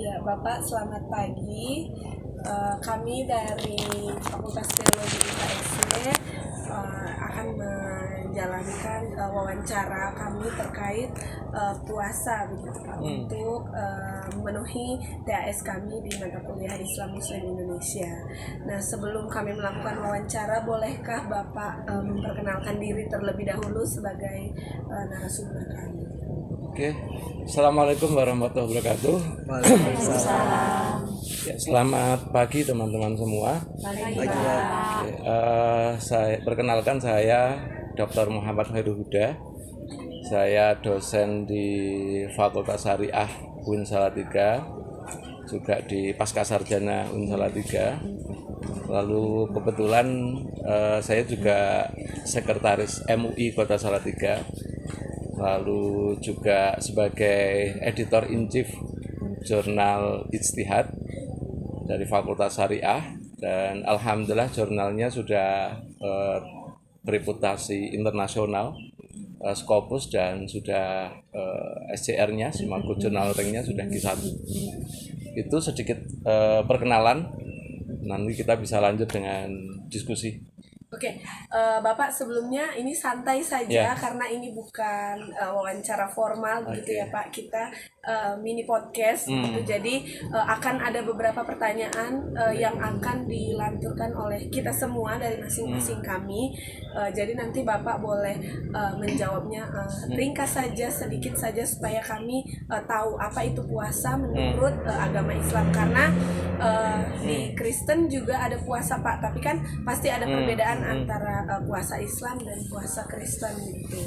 Ya, Bapak, selamat pagi. Kami dari Fakultas Teologi IKSC akan menjalankan wawancara kami terkait puasa begitu Pak, untuk memenuhi TAS kami di mata kuliah Islam Muslim Indonesia. Nah, sebelum kami melakukan wawancara, bolehkah Bapak memperkenalkan diri terlebih dahulu sebagai narasumber kami? Oke, Assalamualaikum warahmatullahi wabarakatuh. Waalaikumsalam. Ya, selamat pagi teman-teman semua. Saya perkenalkan, saya Dr. Muhammad Khairul Huda. Saya dosen di Fakultas Syariah UIN Salatiga, juga di Pascasarjana UIN Salatiga. Lalu kebetulan saya juga sekretaris MUI Kota Salatiga. Lalu juga sebagai editor in chief jurnal Ijtihad dari Fakultas Syariah, dan alhamdulillah jurnalnya sudah bereputasi internasional, Scopus, dan sudah SCR-nya, Smart Good Journal Rank-nya sudah Q1. Itu sedikit perkenalan, nanti kita bisa lanjut dengan diskusi. Oke, Bapak, sebelumnya ini santai saja karena ini bukan wawancara formal gitu ya Pak. Kita mini podcast gitu. Jadi akan ada beberapa pertanyaan yang akan dilanturkan oleh kita semua dari masing-masing kami. Jadi nanti Bapak boleh menjawabnya ringkas saja, sedikit saja, supaya kami tahu apa itu puasa menurut agama Islam. Karena di Kristen juga ada puasa Pak, tapi kan pasti ada perbedaan antara puasa Islam dan puasa Kristen gitu.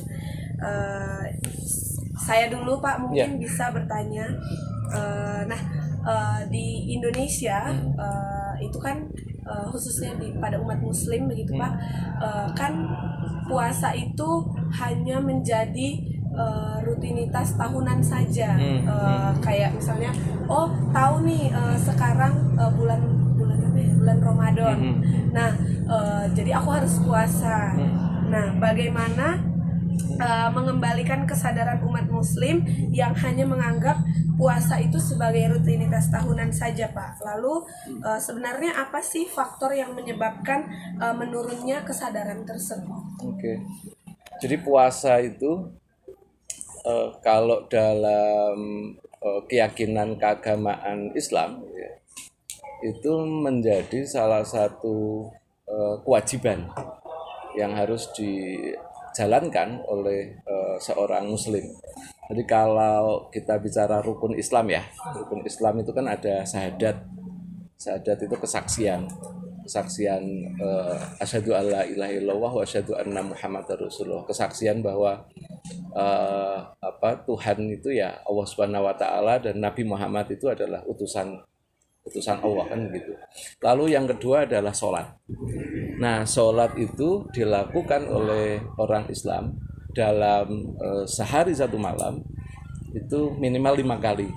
Saya dulu Pak mungkin bisa bertanya. Di Indonesia itu kan khususnya pada umat Muslim begitu Pak, kan puasa itu hanya menjadi rutinitas tahunan saja. Kayak misalnya, tahu nih sekarang bulan Ramadan. Nah, jadi aku harus puasa. Nah, bagaimana mengembalikan kesadaran umat Muslim yang hanya menganggap puasa itu sebagai rutinitas tahunan saja, Pak? Lalu sebenarnya apa sih faktor yang menyebabkan menurunnya kesadaran tersebut? Oke. Jadi puasa itu kalau dalam keyakinan keagamaan Islam itu menjadi salah satu kewajiban yang harus dijalankan oleh seorang Muslim. Jadi kalau kita bicara rukun Islam ya, rukun Islam itu kan ada syahadat. Syahadat itu kesaksian asyhadu alla ilaha illallah wa asyhadu anna muhammadar rasulullah. Kesaksian bahwa Tuhan itu ya Allah Subhanahu wa taala, dan Nabi Muhammad itu adalah utusan Allah, kan gitu. Lalu yang kedua adalah sholat. Nah, sholat itu dilakukan oleh orang Islam dalam sehari satu malam itu minimal 5 kali,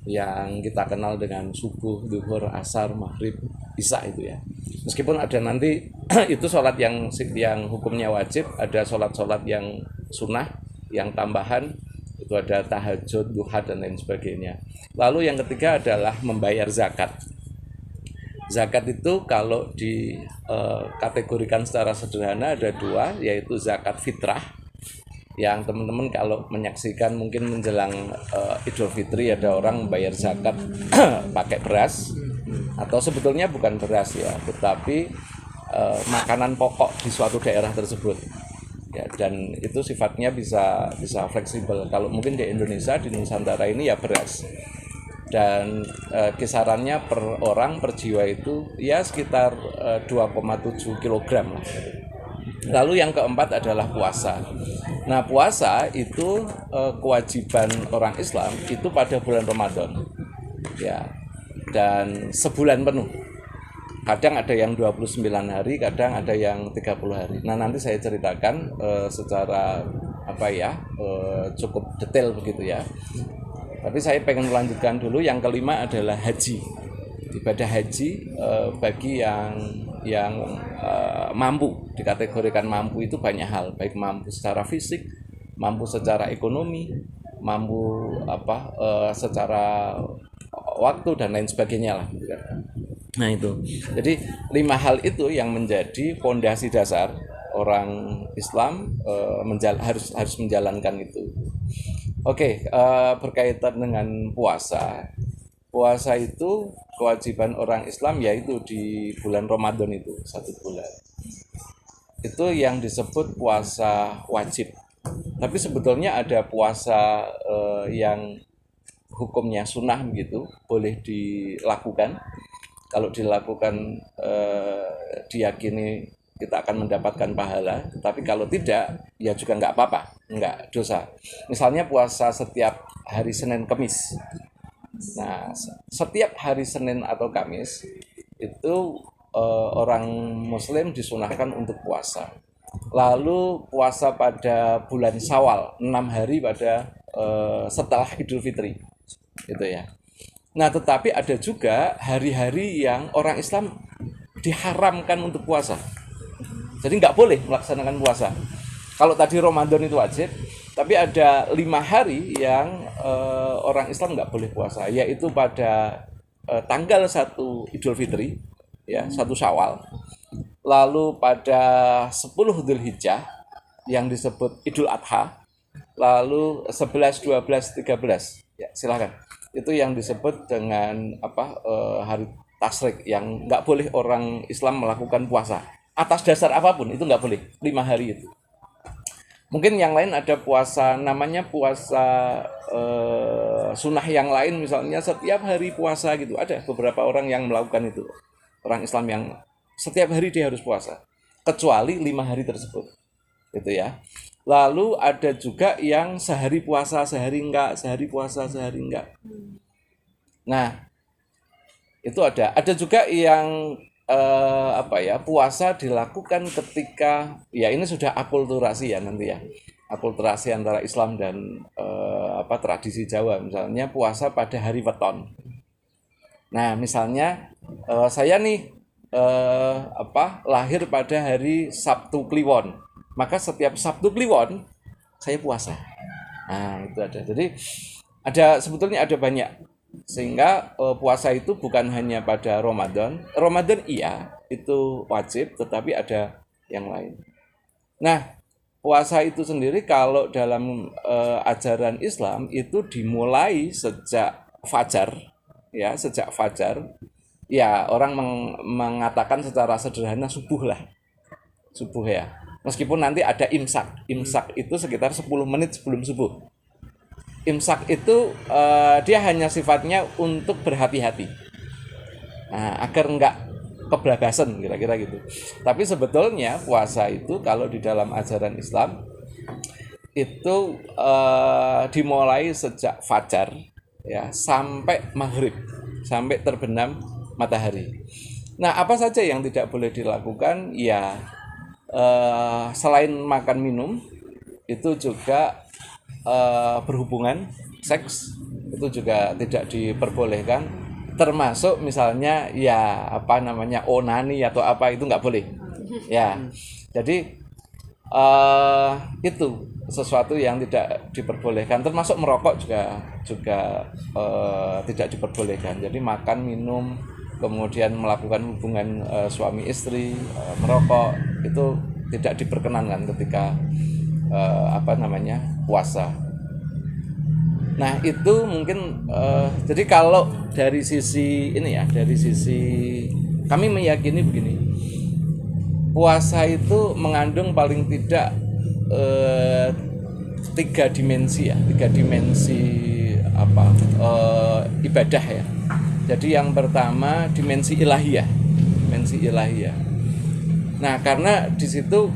yang kita kenal dengan subuh, zuhur, asar, maghrib, isya itu ya. Meskipun ada nanti itu sholat yang hukumnya wajib, ada sholat yang sunnah, yang tambahan, itu ada tahajud, duha, dan lain sebagainya. Lalu yang ketiga adalah membayar zakat. Zakat itu kalau dikategorikan secara sederhana ada 2, yaitu zakat fitrah, yang teman-teman kalau menyaksikan mungkin menjelang Idul Fitri ada orang membayar zakat pakai beras, atau sebetulnya bukan beras ya, tetapi makanan pokok di suatu daerah tersebut. Ya, dan itu sifatnya bisa fleksibel. Kalau mungkin di Indonesia, di Nusantara ini ya beras, dan kisarannya per orang per jiwa itu ya sekitar 2,7 kg lah. Lalu yang keempat adalah puasa. Nah, puasa itu kewajiban orang Islam itu pada bulan Ramadan ya, dan sebulan penuh. Kadang ada yang 29 hari, kadang ada yang 30 hari. Nah, nanti saya ceritakan secara cukup detail begitu ya. Tapi saya pengen melanjutkan dulu. Yang kelima adalah haji. Ibadah haji bagi yang mampu, dikategorikan mampu itu banyak hal, baik mampu secara fisik, mampu secara ekonomi, mampu secara waktu dan lain sebagainya lah gitu kan. Nah itu, jadi 5 hal itu yang menjadi fondasi dasar orang Islam harus menjalankan itu. Oke, berkaitan dengan puasa. Puasa itu kewajiban orang Islam yaitu di bulan Ramadan itu 1 bulan. Itu yang disebut puasa wajib. Tapi sebetulnya ada puasa yang hukumnya sunnah begitu, boleh dilakukan. Kalau dilakukan diyakini kita akan mendapatkan pahala, tapi kalau tidak ya juga nggak apa-apa, nggak dosa. Misalnya puasa setiap hari Senin Kamis. Nah, setiap hari Senin atau Kamis itu orang Muslim disunahkan untuk puasa. Lalu puasa pada bulan Syawal, 6 hari pada setelah Idul Fitri, gitu ya. Nah, tetapi ada juga hari-hari yang orang Islam diharamkan untuk puasa. Jadi nggak boleh melaksanakan puasa. Kalau tadi Ramadan itu wajib, tapi ada 5 hari yang orang Islam nggak boleh puasa, yaitu pada tanggal 1 Idul Fitri, ya 1 Syawal. Lalu pada 10 Dzulhijjah yang disebut Idul Adha. Lalu 11, 12, 13. Ya, silakan. Itu yang disebut dengan hari tasyrik yang nggak boleh orang Islam melakukan puasa atas dasar apapun, itu nggak boleh 5 hari itu. Mungkin yang lain ada puasa namanya puasa sunnah yang lain, misalnya setiap hari puasa gitu. Ada beberapa orang yang melakukan itu, orang Islam yang setiap hari dia harus puasa kecuali 5 hari tersebut, gitu ya. Lalu ada juga yang sehari puasa sehari enggak, sehari puasa sehari enggak. Nah, itu ada. Ada juga yang puasa dilakukan ketika ya ini sudah akulturasi ya nanti ya. Akulturasi antara Islam dan tradisi Jawa. Misalnya puasa pada hari weton. Nah, misalnya saya nih lahir pada hari Sabtu Kliwon. Maka setiap Sabtu Kliwon saya puasa. Nah, itu ada. Jadi sebetulnya ada banyak. Sehingga puasa itu bukan hanya pada Ramadan. Ramadan iya, itu wajib, tetapi ada yang lain. Nah, puasa itu sendiri kalau dalam ajaran Islam itu dimulai sejak fajar, ya, sejak fajar. Ya, orang mengatakan secara sederhana subuh lah. Subuh ya. Meskipun nanti ada imsak. Imsak itu sekitar 10 menit sebelum subuh. Imsak itu dia hanya sifatnya untuk berhati-hati. Nah, agar enggak kebablasan kira-kira gitu. Tapi sebetulnya puasa itu kalau di dalam ajaran Islam itu dimulai sejak fajar ya sampai maghrib, sampai terbenam matahari. Nah, apa saja yang tidak boleh dilakukan? Ya selain makan minum, itu juga berhubungan seks itu juga tidak diperbolehkan, termasuk misalnya ya onani atau apa itu nggak boleh ya. Jadi itu sesuatu yang tidak diperbolehkan, termasuk merokok juga tidak diperbolehkan. Jadi makan minum kemudian melakukan hubungan suami istri, merokok itu tidak diperkenankan ketika puasa. Nah, itu mungkin jadi kalau dari sisi ini ya, dari sisi kami meyakini begini. Puasa itu mengandung paling tidak 3 dimensi ya, 3 dimensi ibadah ya. Jadi yang pertama dimensi ilahiyah, Nah, karena di situ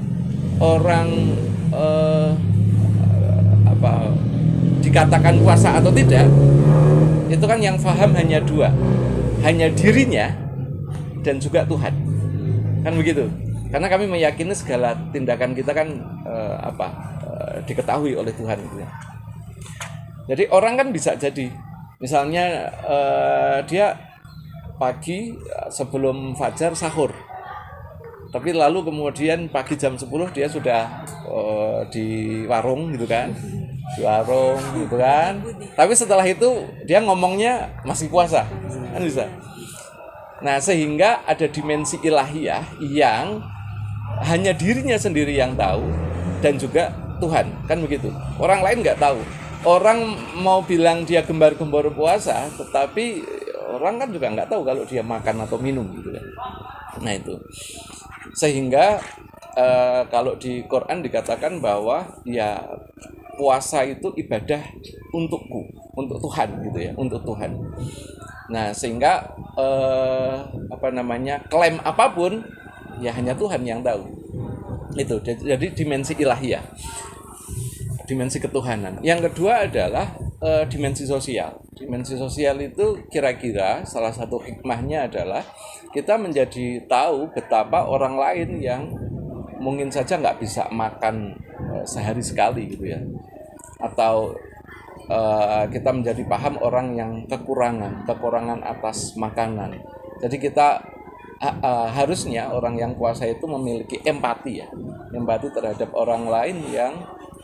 orang dikatakan puasa atau tidak, itu kan yang paham hanya 2, hanya dirinya dan juga Tuhan, kan begitu. Karena kami meyakini segala tindakan kita kan diketahui oleh Tuhan gitu ya. Jadi orang kan bisa jadi misalnya dia pagi sebelum fajar sahur, tapi lalu kemudian pagi jam 10 dia sudah di warung gitu kan, di warung gitu kan. Tapi setelah itu dia ngomongnya masih puasa, kan bisa. Nah, sehingga ada dimensi ilahiyah yang hanya dirinya sendiri yang tahu dan juga Tuhan, kan begitu. Orang lain nggak tahu. Orang mau bilang dia gembar-gembor puasa, tetapi orang kan juga nggak tahu kalau dia makan atau minum gitu kan. Nah itu, sehingga kalau di Quran dikatakan bahwa ya puasa itu ibadah untukku, untuk Tuhan gitu ya, untuk Tuhan. Nah sehingga klaim apapun ya hanya Tuhan yang tahu. Itu jadi dimensi ilahiyah, dimensi ketuhanan. Yang kedua adalah dimensi sosial. Dimensi sosial itu kira-kira salah satu hikmahnya adalah kita menjadi tahu betapa orang lain yang mungkin saja nggak bisa makan sehari sekali gitu ya, atau kita menjadi paham orang yang kekurangan atas makanan. Jadi kita harusnya orang yang puasa itu memiliki empati ya, empati terhadap orang lain yang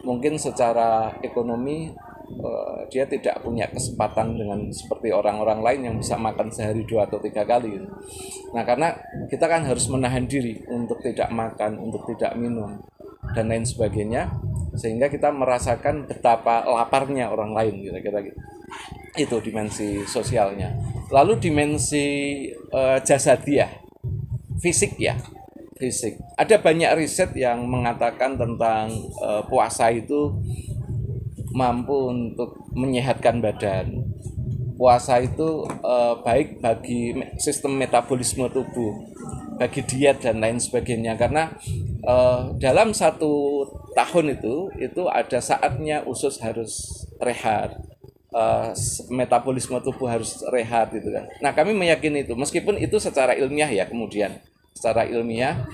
mungkin secara ekonomi dia tidak punya kesempatan dengan seperti orang-orang lain yang bisa makan sehari 2 atau 3 kali. Nah, karena kita kan harus menahan diri untuk tidak makan, untuk tidak minum dan lain sebagainya, sehingga kita merasakan betapa laparnya orang lain kira-kira gitu. Itu dimensi sosialnya. Lalu dimensi jasadiah, fisik ya. Fisik. Ada banyak riset yang mengatakan tentang puasa itu mampu untuk menyehatkan badan. Puasa itu baik bagi sistem metabolisme tubuh, bagi diet dan lain sebagainya. Karena dalam 1 tahun itu ada saatnya usus harus rehat, metabolisme tubuh harus rehat gitu kan. Nah kami meyakini itu, meskipun itu secara ilmiah ya, kemudian secara ilmiah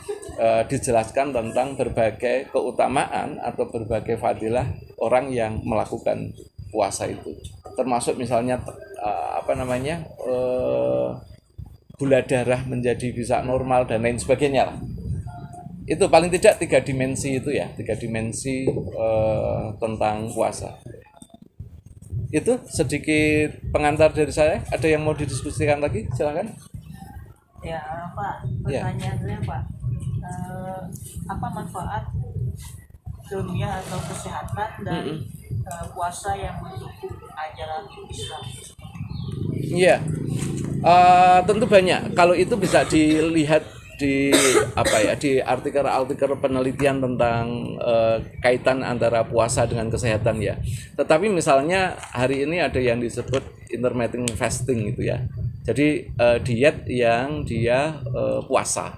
dijelaskan tentang berbagai keutamaan atau berbagai fadilah orang yang melakukan puasa itu, termasuk misalnya gula darah menjadi bisa normal dan lain sebagainya lah. Itu paling tidak 3 dimensi itu ya, 3 dimensi tentang puasa. Itu sedikit pengantar dari saya. Ada yang mau didiskusikan lagi? Silakan. Ya Pak, pertanyaan saya Pak, apa manfaat dunia atau kesehatan dari puasa yang mendukung ajaran Islam? Iya, tentu banyak. Kalau itu bisa dilihat di di artikel penelitian tentang kaitan antara puasa dengan kesehatan ya. Tetapi misalnya hari ini ada yang disebut intermittent fasting gitu ya. Jadi diet yang dia puasa.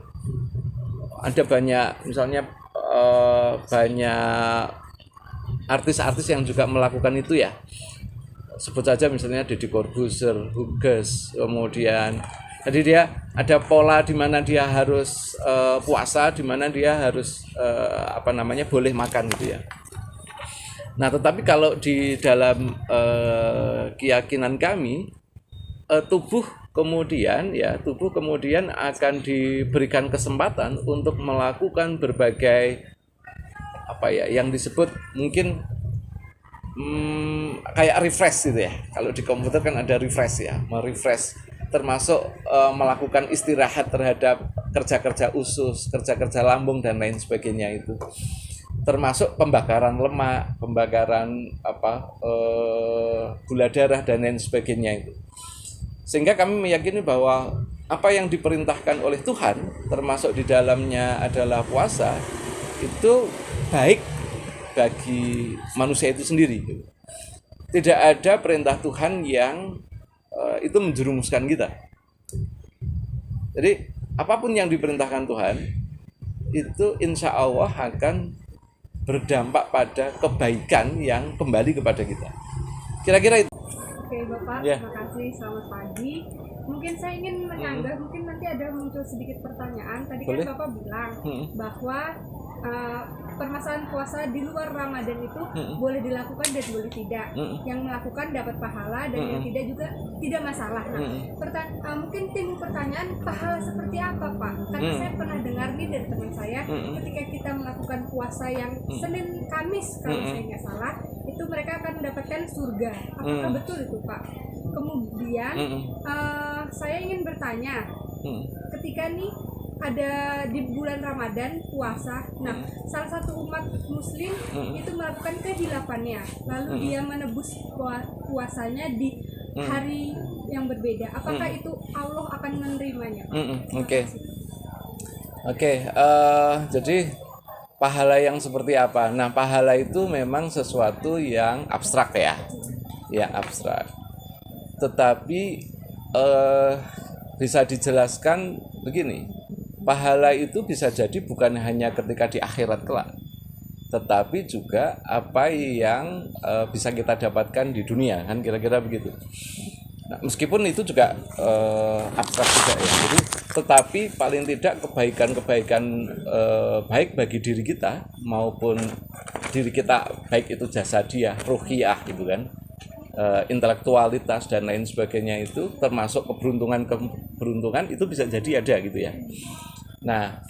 Ada banyak misalnya banyak artis-artis yang juga melakukan itu ya. Sebut saja misalnya Deddy Corbuzier, Huges, kemudian jadi dia ada pola di mana dia harus puasa, di mana dia harus boleh makan gitu ya. Nah, tetapi kalau di dalam keyakinan kami, tubuh kemudian akan diberikan kesempatan untuk melakukan berbagai yang disebut mungkin kayak refresh gitu ya. Kalau di komputer kan ada refresh ya, merefresh, termasuk melakukan istirahat terhadap kerja-kerja usus, kerja-kerja lambung dan lain sebagainya itu. Termasuk pembakaran lemak, pembakaran gula darah dan lain sebagainya itu. Sehingga kami meyakini bahwa apa yang diperintahkan oleh Tuhan, termasuk di dalamnya adalah puasa, itu baik bagi manusia itu sendiri. Tidak ada perintah Tuhan yang itu menjerumuskan kita. Jadi apapun yang diperintahkan Tuhan itu insya Allah akan berdampak pada kebaikan yang kembali kepada kita. Kira-kira itu. Oke Bapak, terima kasih. Selamat pagi. Mungkin saya ingin menyanggah, mungkin nanti ada muncul sedikit pertanyaan. Tadi Boleh. kan Bapak bilang bahwa permasalahan puasa di luar Ramadan itu boleh dilakukan dan boleh tidak. Yang melakukan dapat pahala dan yang tidak juga tidak masalah. Nah, mungkin timbul pertanyaan, pahala seperti apa Pak? Karena saya pernah dengar nih dari teman saya, ketika kita melakukan puasa yang Senin Kamis kalau saya nggak salah, itu mereka akan mendapatkan surga. Apakah betul itu, Pak? Kemudian saya ingin bertanya, ketika nih ada di bulan Ramadan puasa, nah salah satu umat Muslim itu melakukan kehilafannya, lalu dia menebus puasanya di hari yang berbeda. Apakah itu Allah akan menerimanya? Oke, jadi pahala yang seperti apa? Nah, pahala itu memang sesuatu yang abstrak ya abstrak. Tetapi bisa dijelaskan begini. Pahala itu bisa jadi bukan hanya ketika di akhirat kelak, tetapi juga apa yang bisa kita dapatkan di dunia, kan kira-kira begitu. Nah, meskipun itu juga abstrak juga ya. Jadi, tetapi paling tidak kebaikan-kebaikan baik bagi diri kita maupun diri kita, baik itu jasadiah, ruhiyah gitu kan, intelektualitas dan lain sebagainya, itu termasuk keberuntungan itu bisa jadi ada gitu ya. Nah,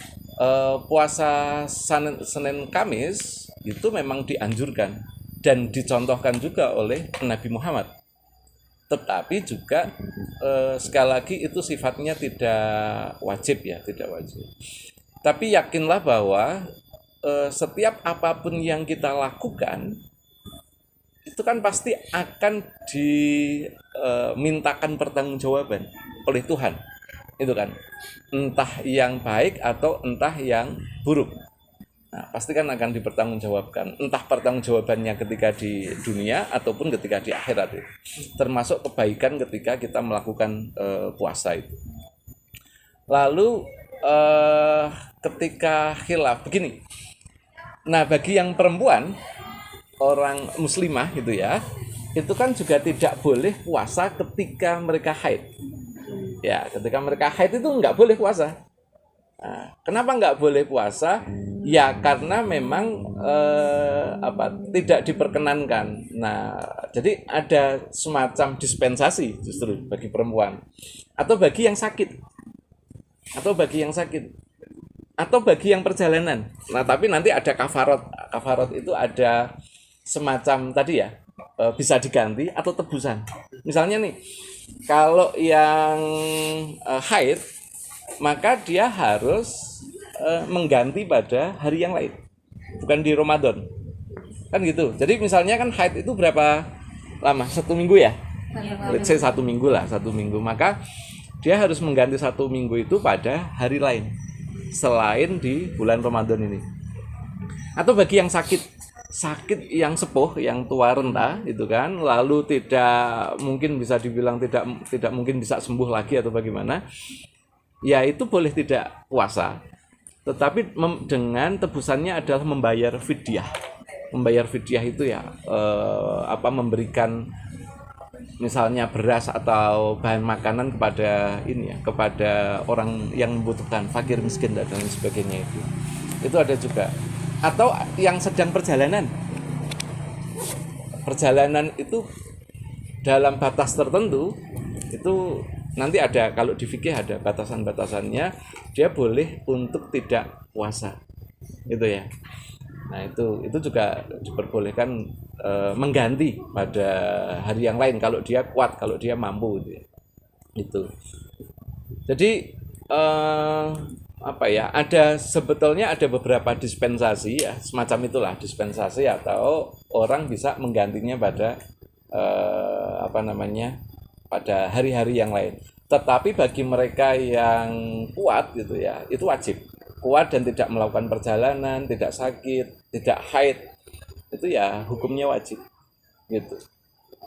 puasa Senin Kamis itu memang dianjurkan dan dicontohkan juga oleh Nabi Muhammad. Tetapi juga sekali lagi itu sifatnya tidak wajib ya, tidak wajib. Tapi yakinlah bahwa setiap apapun yang kita lakukan itu kan pasti akan dimintakan pertanggungjawaban oleh Tuhan. Itu kan, entah yang baik atau entah yang buruk. Nah, pasti kan akan dipertanggungjawabkan, entah pertanggungjawabannya ketika di dunia ataupun ketika di akhirat itu. Termasuk kebaikan ketika kita melakukan puasa itu. Lalu ketika khilaf begini. Nah, bagi yang perempuan, orang muslimah gitu ya, itu kan juga tidak boleh puasa ketika mereka haid. Ya, ketika mereka haid itu nggak boleh puasa. Nah, kenapa nggak boleh puasa? Ya karena memang tidak diperkenankan. Nah, jadi ada semacam dispensasi justru bagi perempuan, atau bagi yang sakit, atau bagi yang perjalanan. Nah, tapi nanti ada kafarat. Kafarat itu ada semacam tadi ya, bisa diganti atau tebusan. Misalnya nih, kalau yang haid, maka dia harus mengganti pada hari yang lain, bukan di Ramadan, kan gitu. Jadi misalnya kan haid itu berapa lama? 1 minggu ya, let's say 1 minggu lah, 1 minggu. Maka dia harus mengganti 1 minggu itu pada hari lain selain di bulan Ramadan ini. Atau bagi yang sakit yang sepuh, yang tua renta itu kan, lalu tidak mungkin bisa dibilang tidak mungkin bisa sembuh lagi atau bagaimana, ya itu boleh tidak puasa, tetapi dengan tebusannya adalah membayar fidyah. Membayar fidyah itu ya memberikan misalnya beras atau bahan makanan kepada orang yang membutuhkan, fakir miskin dan lain sebagainya itu ada juga. Atau yang sedang perjalanan itu dalam batas tertentu, itu nanti ada, kalau di fikih ada batasan-batasannya, dia boleh untuk tidak puasa gitu ya. Nah, itu juga diperbolehkan mengganti pada hari yang lain kalau dia kuat, kalau dia mampu gitu ya. Itu. Jadi sebetulnya ada beberapa dispensasi ya, semacam itulah dispensasi, atau orang bisa menggantinya pada pada hari-hari yang lain. Tetapi bagi mereka yang kuat gitu ya, itu wajib. Kuat dan tidak melakukan perjalanan, tidak sakit, tidak haid, itu ya hukumnya wajib gitu.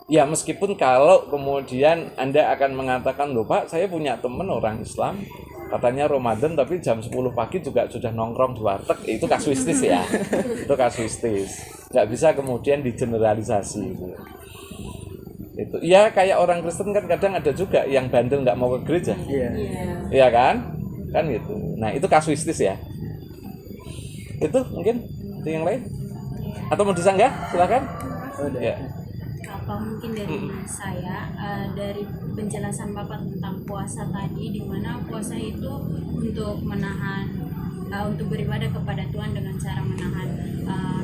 Ya, meskipun kalau kemudian Anda akan mengatakan, loh Pak, saya punya teman orang Islam, katanya Ramadan tapi jam 10 pagi juga sudah nongkrong di warteg, itu kasuistis ya. Itu kasuistis. Nggak bisa kemudian digeneralisasi gitu. Itu ya, kayak orang Kristen kan kadang ada juga yang bandel nggak mau ke gereja. Iya kan? Kan gitu. Nah, itu kasuistis ya. Itu mungkin itu yang lain. Atau mau disanggah? Silakan. Ya. apa mungkin dari saya dari penjelasan Bapak tentang puasa tadi, di mana puasa itu untuk menahan untuk beribadah kepada Tuhan dengan cara menahan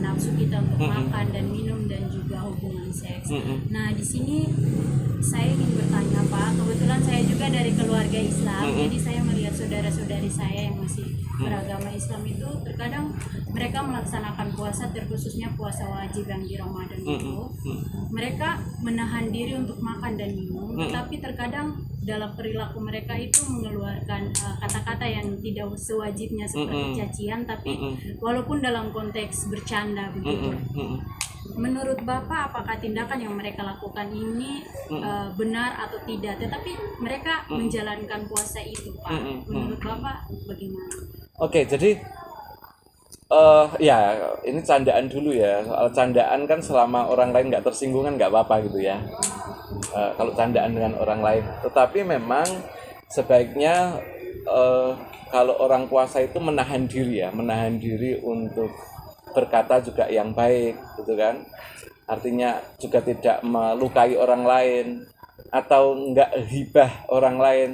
nafsu kita untuk makan dan minum dan juga hubungan seks. Nah, di sini saya ingin bertanya Pak, kebetulan saya juga dari keluarga Islam, jadi saya melihat saudara-saudari saya yang masih beragama Islam itu terkadang mereka melaksanakan puasa, terkhususnya puasa wajib yang di Ramadan itu, mereka menahan diri untuk makan dan minum, tetapi terkadang dalam perilaku mereka itu mengeluarkan kata-kata yang tidak sewajibnya seperti cacian, tapi walaupun dalam konteks bercanda begitu. Menurut Bapak, apakah tindakan yang mereka lakukan ini benar atau tidak? Tetapi mereka menjalankan puasa itu, Pak. Menurut Bapak bagaimana? Oke, jadi ya ini candaan dulu ya. Soal candaan kan selama orang lain nggak tersinggung kan nggak apa-apa gitu ya. Kalau candaan dengan orang lain. Tetapi memang sebaiknya kalau orang puasa itu menahan diri ya, menahan diri untuk berkata juga yang baik gitu kan. Artinya juga tidak melukai orang lain atau enggak hibah orang lain.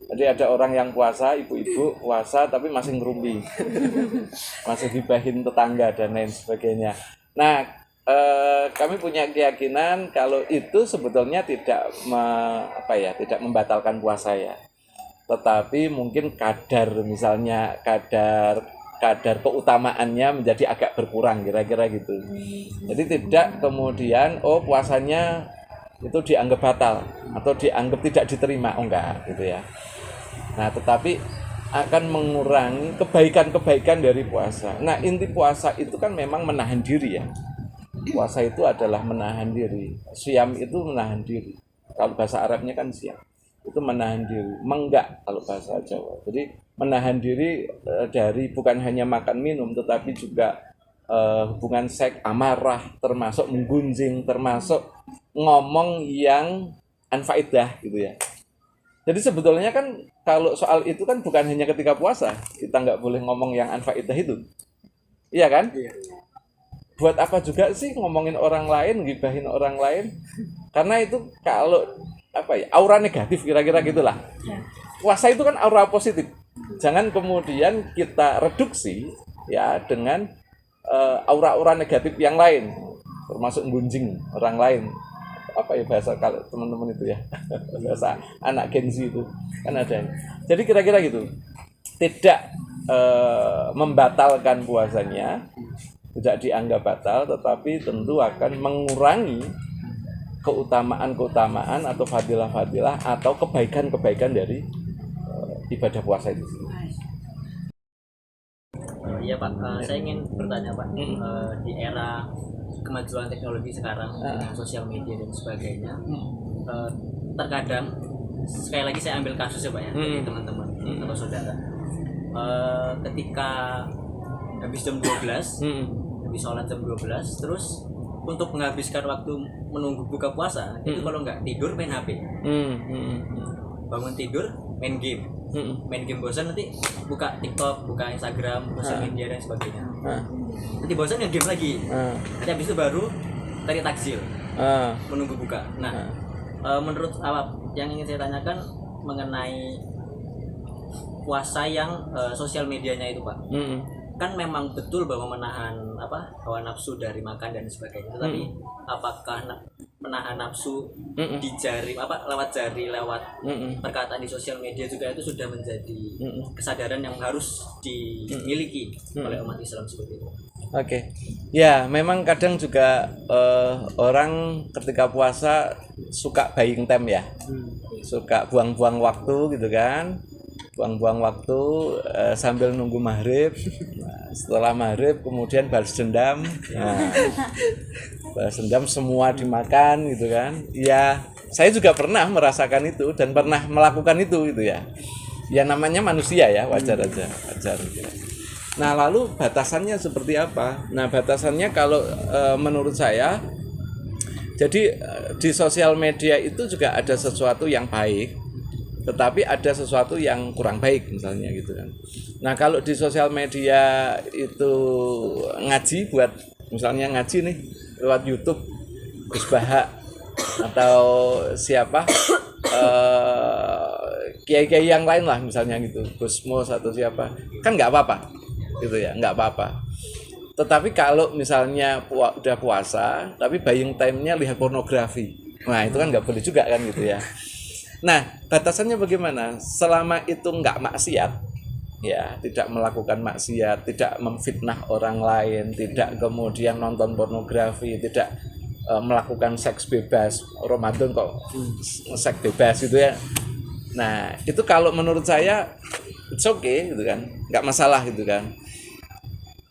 Jadi ada orang yang puasa, ibu-ibu puasa tapi masih ngerumpi. Masih hibahin tetangga dan lain sebagainya. Nah, kami punya keyakinan kalau itu sebetulnya tidak tidak membatalkan puasa ya. Tetapi mungkin misalnya kadar keutamaannya menjadi agak berkurang kira-kira gitu. Jadi tidak kemudian puasanya itu dianggap batal atau dianggap tidak diterima, enggak gitu ya. Nah, tetapi akan mengurangi kebaikan-kebaikan dari puasa. Nah, inti puasa itu kan memang menahan diri ya. Puasa itu adalah menahan diri. Siam itu menahan diri. Kalau bahasa Arabnya kan siam. Itu menahan diri. Menggak kalau bahasa Jawa. Jadi menahan diri dari bukan hanya makan minum, tetapi juga hubungan seks, amarah, termasuk menggunjing, termasuk ngomong yang anfaedah gitu ya. Jadi sebetulnya kan kalau soal itu kan bukan hanya ketika puasa kita nggak boleh ngomong yang anfaedah itu, iya kan? Iya. Buat apa juga sih ngomongin orang lain, gibahin orang lain? Karena itu kalau aura negatif kira-kira gitulah. Puasa itu kan aura positif. Jangan kemudian kita reduksi ya dengan aura-aura negatif yang lain, termasuk gunjing orang lain. Bahasa kalau teman-teman itu ya, bahasa anak Gen Z itu kan ada. Jadi kira-kira gitu. Tidak membatalkan puasanya, tidak dianggap batal, tetapi tentu akan mengurangi keutamaan atau fadilah-fadilah atau kebaikan-kebaikan dari ibadah puasa itu. Iya Pak, saya ingin bertanya Pak, di era kemajuan teknologi sekarang dengan sosial media dan sebagainya, terkadang sekali lagi saya ambil kasus ya Pak ya, dari teman-teman atau saudara, ketika habis jam 12, habis sholat jam 12, terus untuk menghabiskan waktu menunggu buka puasa, itu kalau nggak tidur main HP, bangun tidur main game. Main game bosan nanti buka TikTok, buka Instagram, sosial media dan sebagainya. Nanti bosan ya game lagi. Nanti habis itu baru cari takjil, menunggu buka. Nah, menurut yang ingin saya tanyakan mengenai puasa yang sosial medianya itu Pak. Kan memang betul bahwa menahan hawa nafsu dari makan dan sebagainya. Tetapi apakah menahan nafsu di jari lewat perkataan di sosial media juga itu sudah menjadi kesadaran yang harus dimiliki oleh umat Islam seperti itu? Oke. Ya, memang kadang juga orang ketika puasa suka buying time ya. Suka buang-buang waktu gitu kan. Buang-buang waktu sambil nunggu maghrib. Setelah maghrib kemudian balas dendam. Balas dendam semua dimakan gitu kan. Ya, saya juga pernah merasakan itu dan pernah melakukan itu gitu ya. Ya namanya manusia ya, wajar aja, wajar. Nah, lalu batasannya seperti apa? Nah, batasannya kalau menurut saya, jadi di sosial media itu juga ada sesuatu yang baik, tetapi ada sesuatu yang kurang baik misalnya gitu kan. Nah, kalau di sosial media itu ngaji, buat misalnya ngaji nih lewat YouTube, Gus Baha atau siapa kiai-kiai yang lain lah misalnya gitu, Gusmus atau siapa, kan nggak apa-apa gitu ya, nggak apa-apa. Tetapi kalau misalnya udah puasa tapi buying time-nya lihat pornografi, nah itu kan nggak boleh juga kan gitu ya. Nah batasannya bagaimana? Selama itu nggak maksiat, ya tidak melakukan maksiat, tidak memfitnah orang lain, tidak kemudian nonton pornografi, tidak melakukan seks bebas. Ramadan kok seks bebas gitu ya. Nah itu kalau menurut saya it's okay gitu kan, nggak masalah gitu kan.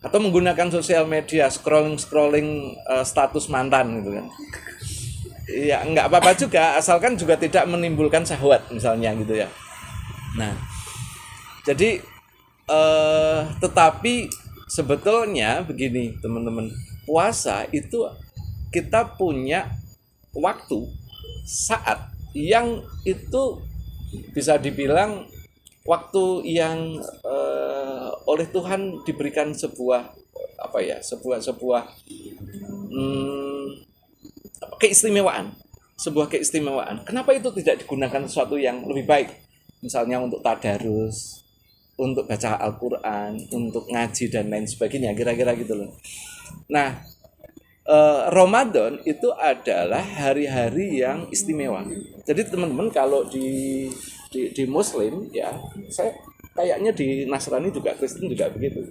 Atau menggunakan sosial media, scrolling status mantan gitu kan, ya nggak apa-apa juga, asalkan juga tidak menimbulkan syahwat misalnya gitu ya. Nah jadi tetapi sebetulnya begini teman-teman, puasa itu kita punya waktu, saat yang itu bisa dibilang waktu yang oleh Tuhan diberikan sebuah keistimewaan, sebuah keistimewaan. Kenapa itu tidak digunakan sesuatu yang lebih baik? Misalnya untuk tadarus, untuk baca Al-Quran, untuk ngaji dan lain sebagainya, kira-kira gitu loh. Nah, Ramadan itu adalah hari-hari yang istimewa. Jadi teman-teman kalau di Muslim ya, saya kayaknya di Nasrani juga, Kristen juga begitu.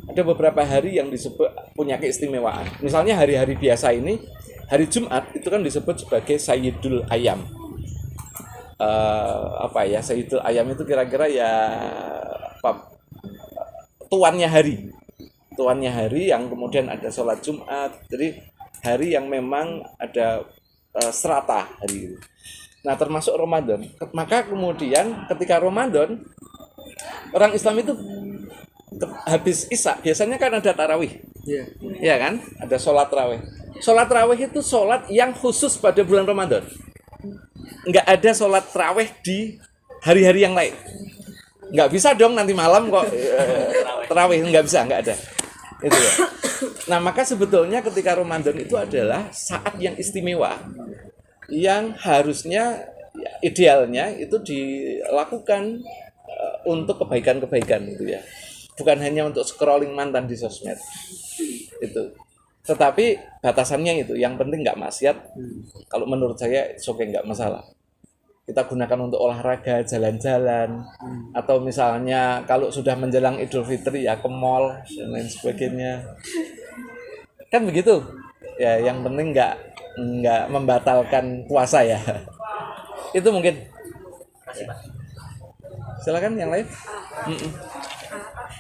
Ada beberapa hari yang disebut punya keistimewaan. Misalnya hari-hari biasa ini, hari Jumat itu kan disebut sebagai Sayyidul Ayyam. Sayyidul Ayyam itu kira-kira ya tuannya hari yang kemudian ada sholat Jumat. Jadi hari yang memang ada serata hari itu. Nah termasuk Ramadan. Maka kemudian ketika Ramadan, orang Islam itu habis Isya biasanya kan ada tarawih, ya kan, ada sholat tarawih. Sholat tarawih itu sholat yang khusus pada bulan Ramadan. Nggak ada sholat tarawih di hari-hari yang lain. Nggak bisa dong nanti malam kok tarawih, nggak bisa, nggak ada. Itu ya. Nah maka sebetulnya ketika Ramadan itu adalah saat yang istimewa, yang harusnya idealnya itu dilakukan untuk kebaikan-kebaikan gitu ya, bukan hanya untuk scrolling mantan di sosmed itu. Tetapi batasannya itu, yang penting nggak maksiat. Kalau menurut saya oke, nggak masalah. Kita gunakan untuk olahraga, jalan-jalan, atau misalnya kalau sudah menjelang Idul Fitri ya ke mall dan lain sebagainya. Kan begitu. Ya, yang penting nggak membatalkan puasa ya. Itu mungkin. Silakan yang lain.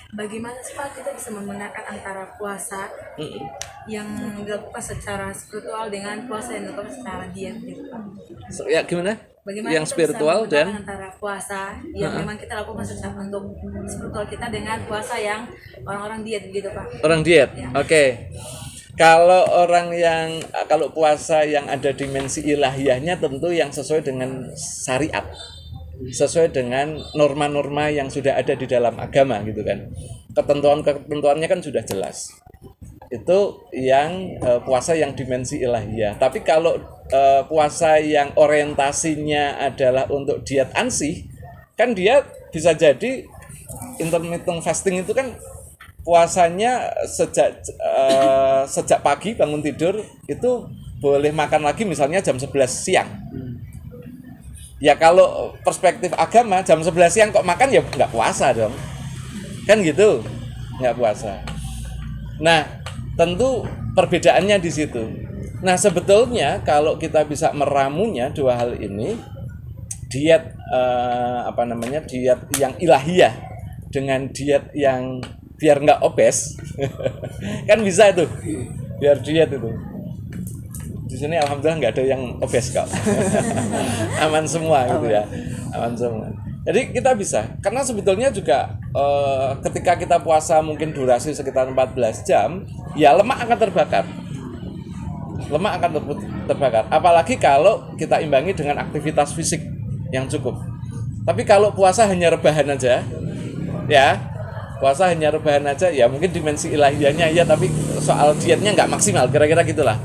Bagaimana sih Pak kita bisa membedakan antara puasa yang dilakukan secara spiritual dengan puasa yang dilakukan secara diet gitu Pak? Ya gimana? Bagaimana yang kita spiritual bisa dan antara puasa yang memang kita lakukan secara untuk spiritual kita dengan puasa yang orang-orang diet gitu Pak? Orang diet. Ya. Oke. Kalau puasa yang ada dimensi ilahiyahnya tentu yang sesuai dengan syariat, sesuai dengan norma-norma yang sudah ada di dalam agama gitu kan. Ketentuannya kan sudah jelas. Itu yang puasa yang dimensi ilahiyah. Tapi kalau puasa yang orientasinya adalah untuk diet ansih, kan dia bisa jadi intermittent fasting itu kan puasanya sejak pagi bangun tidur itu boleh makan lagi misalnya jam 11 siang. Ya kalau perspektif agama jam 11 siang kok makan ya nggak puasa dong. Kan gitu, nggak puasa. Nah, tentu perbedaannya di situ. Nah, sebetulnya kalau kita bisa meramunya dua hal ini, diet diet yang ilahiyah dengan diet yang biar nggak obes, kan bisa itu, biar diet itu. Di sini alhamdulillah nggak ada yang obes kok, aman semua gitu ya, aman semua. Jadi kita bisa, karena sebetulnya juga ketika kita puasa mungkin durasi sekitar 14 jam, ya lemak akan terbakar. Lemak akan terbakar. Apalagi kalau kita imbangi dengan aktivitas fisik yang cukup. Tapi kalau puasa hanya rebahan aja, ya mungkin dimensi ilahiyahnya ya, tapi soal dietnya nggak maksimal, kira-kira gitulah.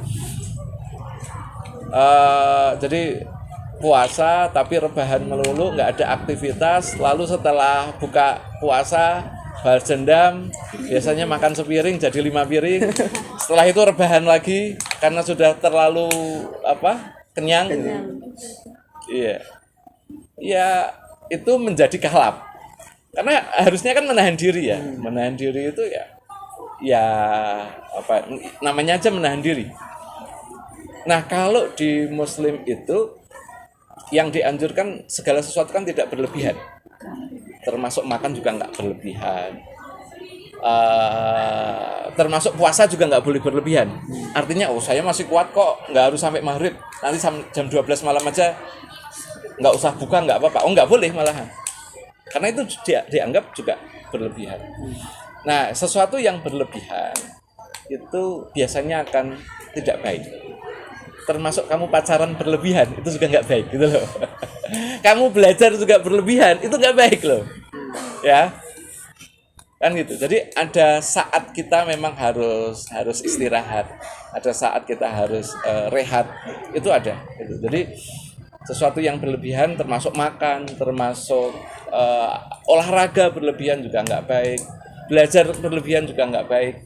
Jadi puasa tapi rebahan melulu, nggak ada aktivitas. Lalu setelah buka puasa balas dendam, biasanya makan sepiring jadi 5 piring. Setelah itu rebahan lagi karena sudah terlalu kenyang. Iya. Ya itu menjadi kalap. Karena harusnya kan menahan diri ya. Menahan diri itu ya namanya aja menahan diri. Nah, kalau di Muslim itu yang dianjurkan segala sesuatu kan tidak berlebihan. Termasuk makan juga nggak berlebihan. Termasuk puasa juga nggak boleh berlebihan. Artinya, saya masih kuat kok, nggak harus sampai maghrib. Nanti jam 12 malam aja nggak usah buka, nggak apa-apa. Nggak boleh malahan. Karena itu dianggap juga berlebihan. Nah, sesuatu yang berlebihan itu biasanya akan tidak baik. Termasuk kamu pacaran berlebihan, itu juga nggak baik gitu loh. Kamu belajar juga berlebihan, itu nggak baik loh. Ya, kan gitu. Jadi ada saat kita memang harus istirahat, ada saat kita harus rehat, itu ada. Gitu. Jadi sesuatu yang berlebihan, termasuk makan, termasuk olahraga berlebihan juga nggak baik, belajar berlebihan juga nggak baik.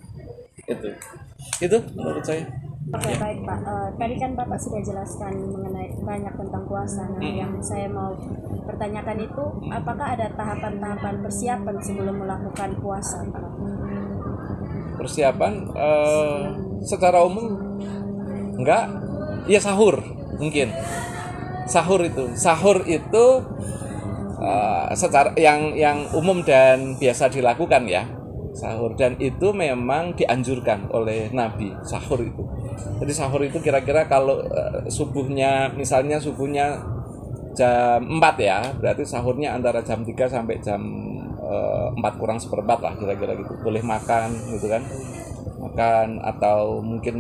Itu menurut saya. Oke, baik Pak. Tadi kan Bapak sudah jelaskan mengenai banyak tentang puasa. Nah, yang saya mau pertanyakan itu, apakah ada tahapan-tahapan persiapan sebelum melakukan puasa? Persiapan secara umum enggak, ya sahur mungkin. Sahur itu secara yang umum dan biasa dilakukan ya. Sahur, dan itu memang dianjurkan oleh Nabi, sahur itu. Jadi sahur itu kira-kira kalau misalnya subuhnya jam 4 ya, berarti sahurnya antara jam 3 sampai jam 4 kurang seperempat lah kira-kira gitu. Boleh makan gitu kan. Makan atau mungkin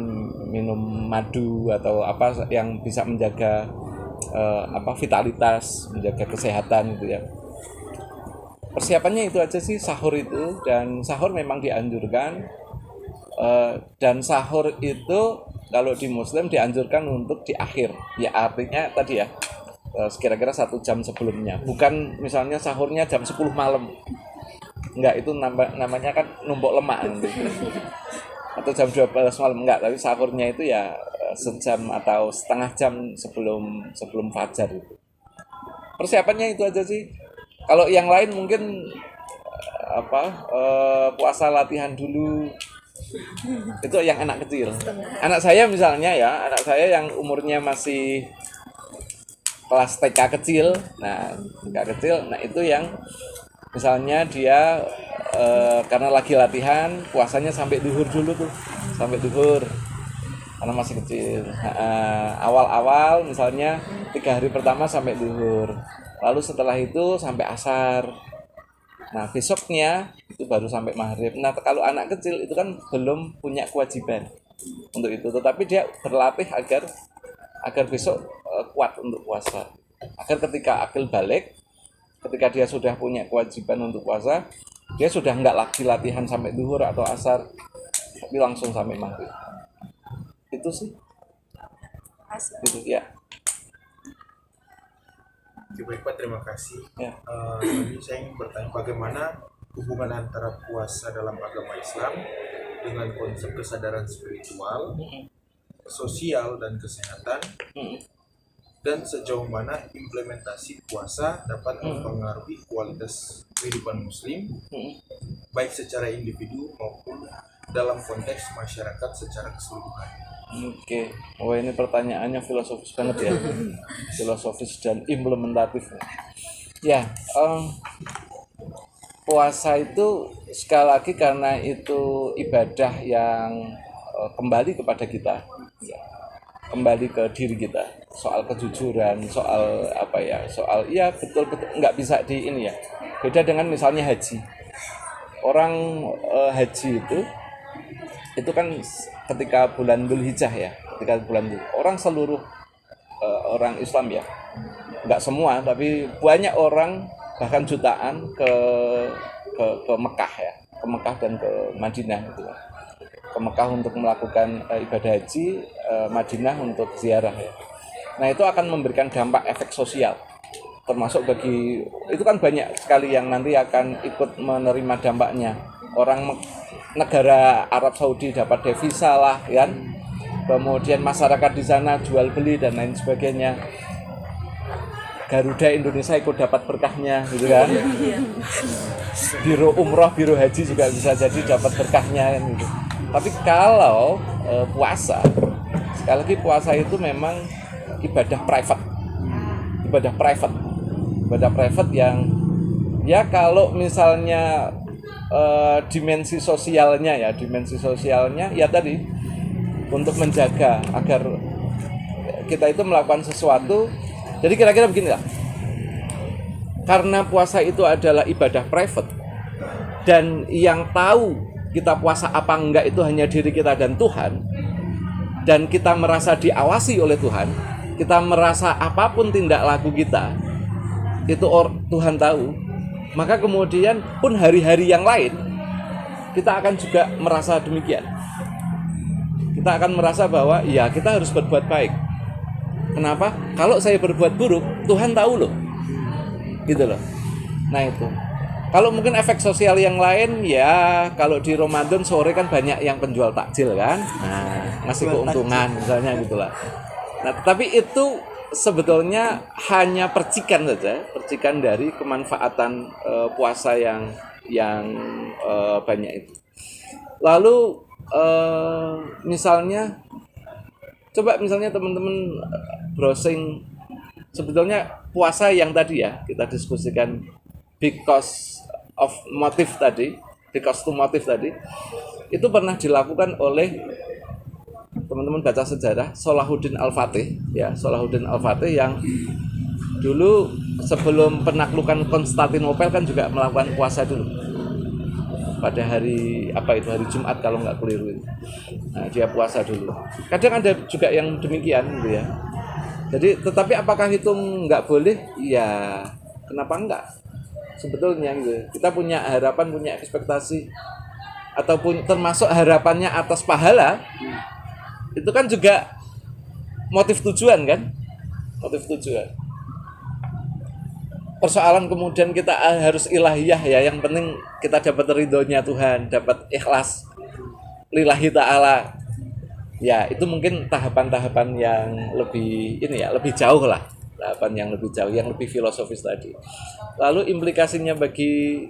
minum madu atau apa yang bisa menjaga vitalitas, menjaga kesehatan gitu ya. Persiapannya itu aja sih sahur itu, dan sahur memang dianjurkan. Dan sahur itu kalau di Muslim dianjurkan untuk di akhir, ya artinya tadi ya kira-kira 1 jam sebelumnya, bukan misalnya sahurnya jam 10 malam, enggak, itu namanya kan numpuk lemak gitu. Atau jam 12 malam, enggak, tapi sahurnya itu ya sejam atau setengah jam sebelum fajar itu. Persiapannya itu aja sih. Kalau yang lain mungkin puasa latihan dulu, itu yang anak kecil. Anak saya misalnya ya, anak saya yang umurnya masih kelas TK kecil, nah itu yang misalnya dia karena lagi latihan, puasanya sampai duhur dulu tuh, sampai duhur karena masih kecil. Awal-awal misalnya 3 hari pertama sampai duhur, lalu setelah itu sampai asar. Nah, besoknya itu baru sampai maghrib. Nah, kalau anak kecil itu kan belum punya kewajiban untuk itu, tetapi dia berlatih agar besok kuat untuk puasa. Agar ketika akil balik, ketika dia sudah punya kewajiban untuk puasa, dia sudah enggak lagi latihan sampai duhur atau asar, tapi langsung sampai maghrib. Itu sih. Itu ya. Oke, baik Pak, terima kasih. Ya. Jadi saya ingin bertanya bagaimana hubungan antara puasa dalam agama Islam dengan konsep kesadaran spiritual, sosial, dan kesehatan, dan sejauh mana implementasi puasa dapat mempengaruhi kualitas kehidupan Muslim, baik secara individu maupun dalam konteks masyarakat secara keseluruhan. Oke, ini pertanyaannya filosofis banget ya, filosofis dan implementatif. Ya, puasa itu sekali lagi karena itu ibadah yang kembali kepada kita, kembali ke diri kita, soal kejujuran, soal soal betul-betul nggak bisa di ini ya. Beda dengan misalnya haji, orang haji itu kan ketika bulan Dzulhijjah ya, orang seluruh orang Islam ya, nggak semua tapi banyak orang, bahkan jutaan ke Mekah ya, ke Mekah dan ke Madinah gitu ya. Ke Mekah untuk melakukan ibadah haji, Madinah untuk ziarah ya. Nah itu akan memberikan dampak efek sosial, termasuk bagi itu kan banyak sekali yang nanti akan ikut menerima dampaknya. Orang negara Arab Saudi dapat devisa lah, kan? Kemudian masyarakat di sana jual beli dan lain sebagainya. Garuda Indonesia ikut dapat berkahnya, gitu kan? Biro umroh, biro haji juga bisa jadi dapat berkahnya, kan, gitu. Tapi kalau puasa, sekali lagi puasa itu memang ibadah private yang ya kalau misalnya dimensi sosialnya ya tadi untuk menjaga agar kita itu melakukan sesuatu. Jadi kira-kira begini lah, karena puasa itu adalah ibadah private dan yang tahu kita puasa apa enggak itu hanya diri kita dan Tuhan, dan kita merasa diawasi oleh Tuhan, kita merasa apapun tindak laku kita itu Tuhan tahu, maka kemudian pun hari-hari yang lain kita akan juga merasa demikian. Kita akan merasa bahwa ya kita harus berbuat baik. Kenapa? Kalau saya berbuat buruk, Tuhan tahu loh. Gitu loh. Nah itu. Kalau mungkin efek sosial yang lain, ya kalau di Ramadan sore kan banyak yang penjual takjil kan. Nah, ngasih keuntungan misalnya gitulah. Nah, tetapi itu sebetulnya hanya percikan saja, percikan dari kemanfaatan puasa yang banyak itu. Lalu misalnya teman-teman browsing sebetulnya puasa yang tadi ya kita diskusikan because to motive tadi itu pernah dilakukan oleh teman-teman baca sejarah Salahuddin Al-Fatih yang dulu sebelum penaklukan Konstantinopel kan juga melakukan puasa dulu pada hari hari Jumat kalau nggak keliru. Nah, dia puasa dulu. Kadang ada juga yang demikian gitu ya. Jadi tetapi apakah itu nggak boleh? Ya kenapa enggak? Sebetulnya gitu. Kita punya harapan, punya ekspektasi, ataupun termasuk harapannya atas pahala. Itu kan juga motif tujuan kan? Motif tujuan. Persoalan kemudian kita harus ilahiyah ya, yang penting kita dapat ridhonya Tuhan, dapat ikhlas lillahi ta'ala. Ya, itu mungkin tahapan-tahapan yang lebih lebih jauh lah. Tahapan yang lebih jauh, yang lebih filosofis tadi. Lalu implikasinya bagi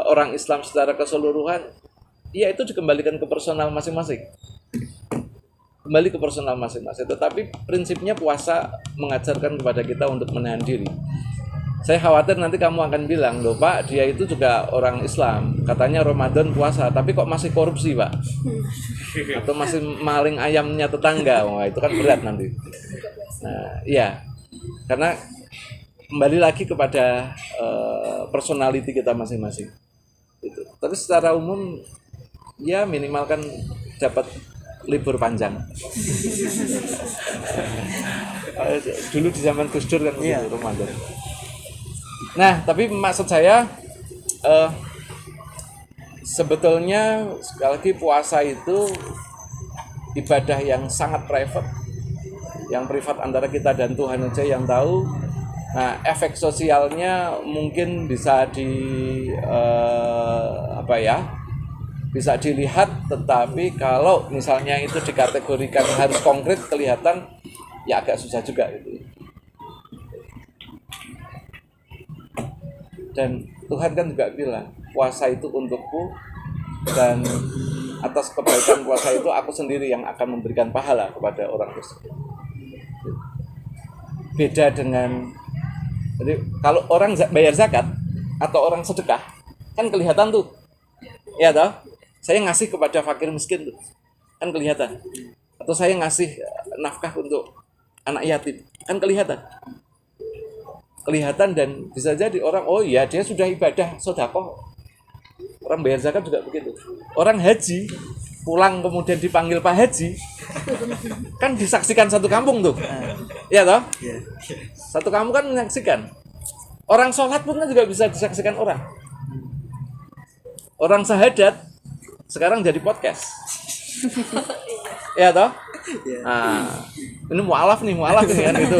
orang Islam secara keseluruhan, ya itu dikembalikan ke personal masing-masing. Kembali ke personal masing-masing. Tetapi prinsipnya puasa mengajarkan kepada kita untuk menahan diri. Saya khawatir nanti kamu akan bilang, loh Pak, dia itu juga orang Islam, katanya Ramadan puasa, tapi kok masih korupsi Pak? Atau masih maling ayamnya tetangga? Wah, itu kan berat nanti. Nah, iya, karena kembali lagi kepada personality kita masing-masing. Gitu. Tapi secara umum, ya minimalkan dapat libur panjang. Dulu di zaman Gus Dur kan begitu, Ramadan. Nah, tapi maksud saya sebetulnya sekali lagi puasa itu ibadah yang sangat private, yang privat antara kita dan Tuhan aja yang tahu. Nah, efek sosialnya mungkin bisa bisa dilihat, tetapi kalau misalnya itu dikategorikan harus konkret kelihatan, ya agak susah juga gitu. Dan Tuhan kan juga bilang, puasa itu untukku dan atas kebaikan puasa itu aku sendiri yang akan memberikan pahala kepada orang tersebut. Beda dengan, jadi kalau orang bayar zakat atau orang sedekah kan kelihatan tuh, ya toh, saya ngasih kepada fakir miskin tuh kan kelihatan, atau saya ngasih nafkah untuk anak yatim kan kelihatan dan bisa jadi orang, oh iya dia sudah ibadah sedekah. Orang bayar zakat juga begitu. Orang haji pulang kemudian dipanggil Pak Haji kan disaksikan satu kampung tuh, ya toh, satu kampung kan menyaksikan. Orang sholat pun kan juga bisa disaksikan orang. Orang syahadat sekarang jadi podcast, ya toh, Nah, ini mualaf nih kan gitu.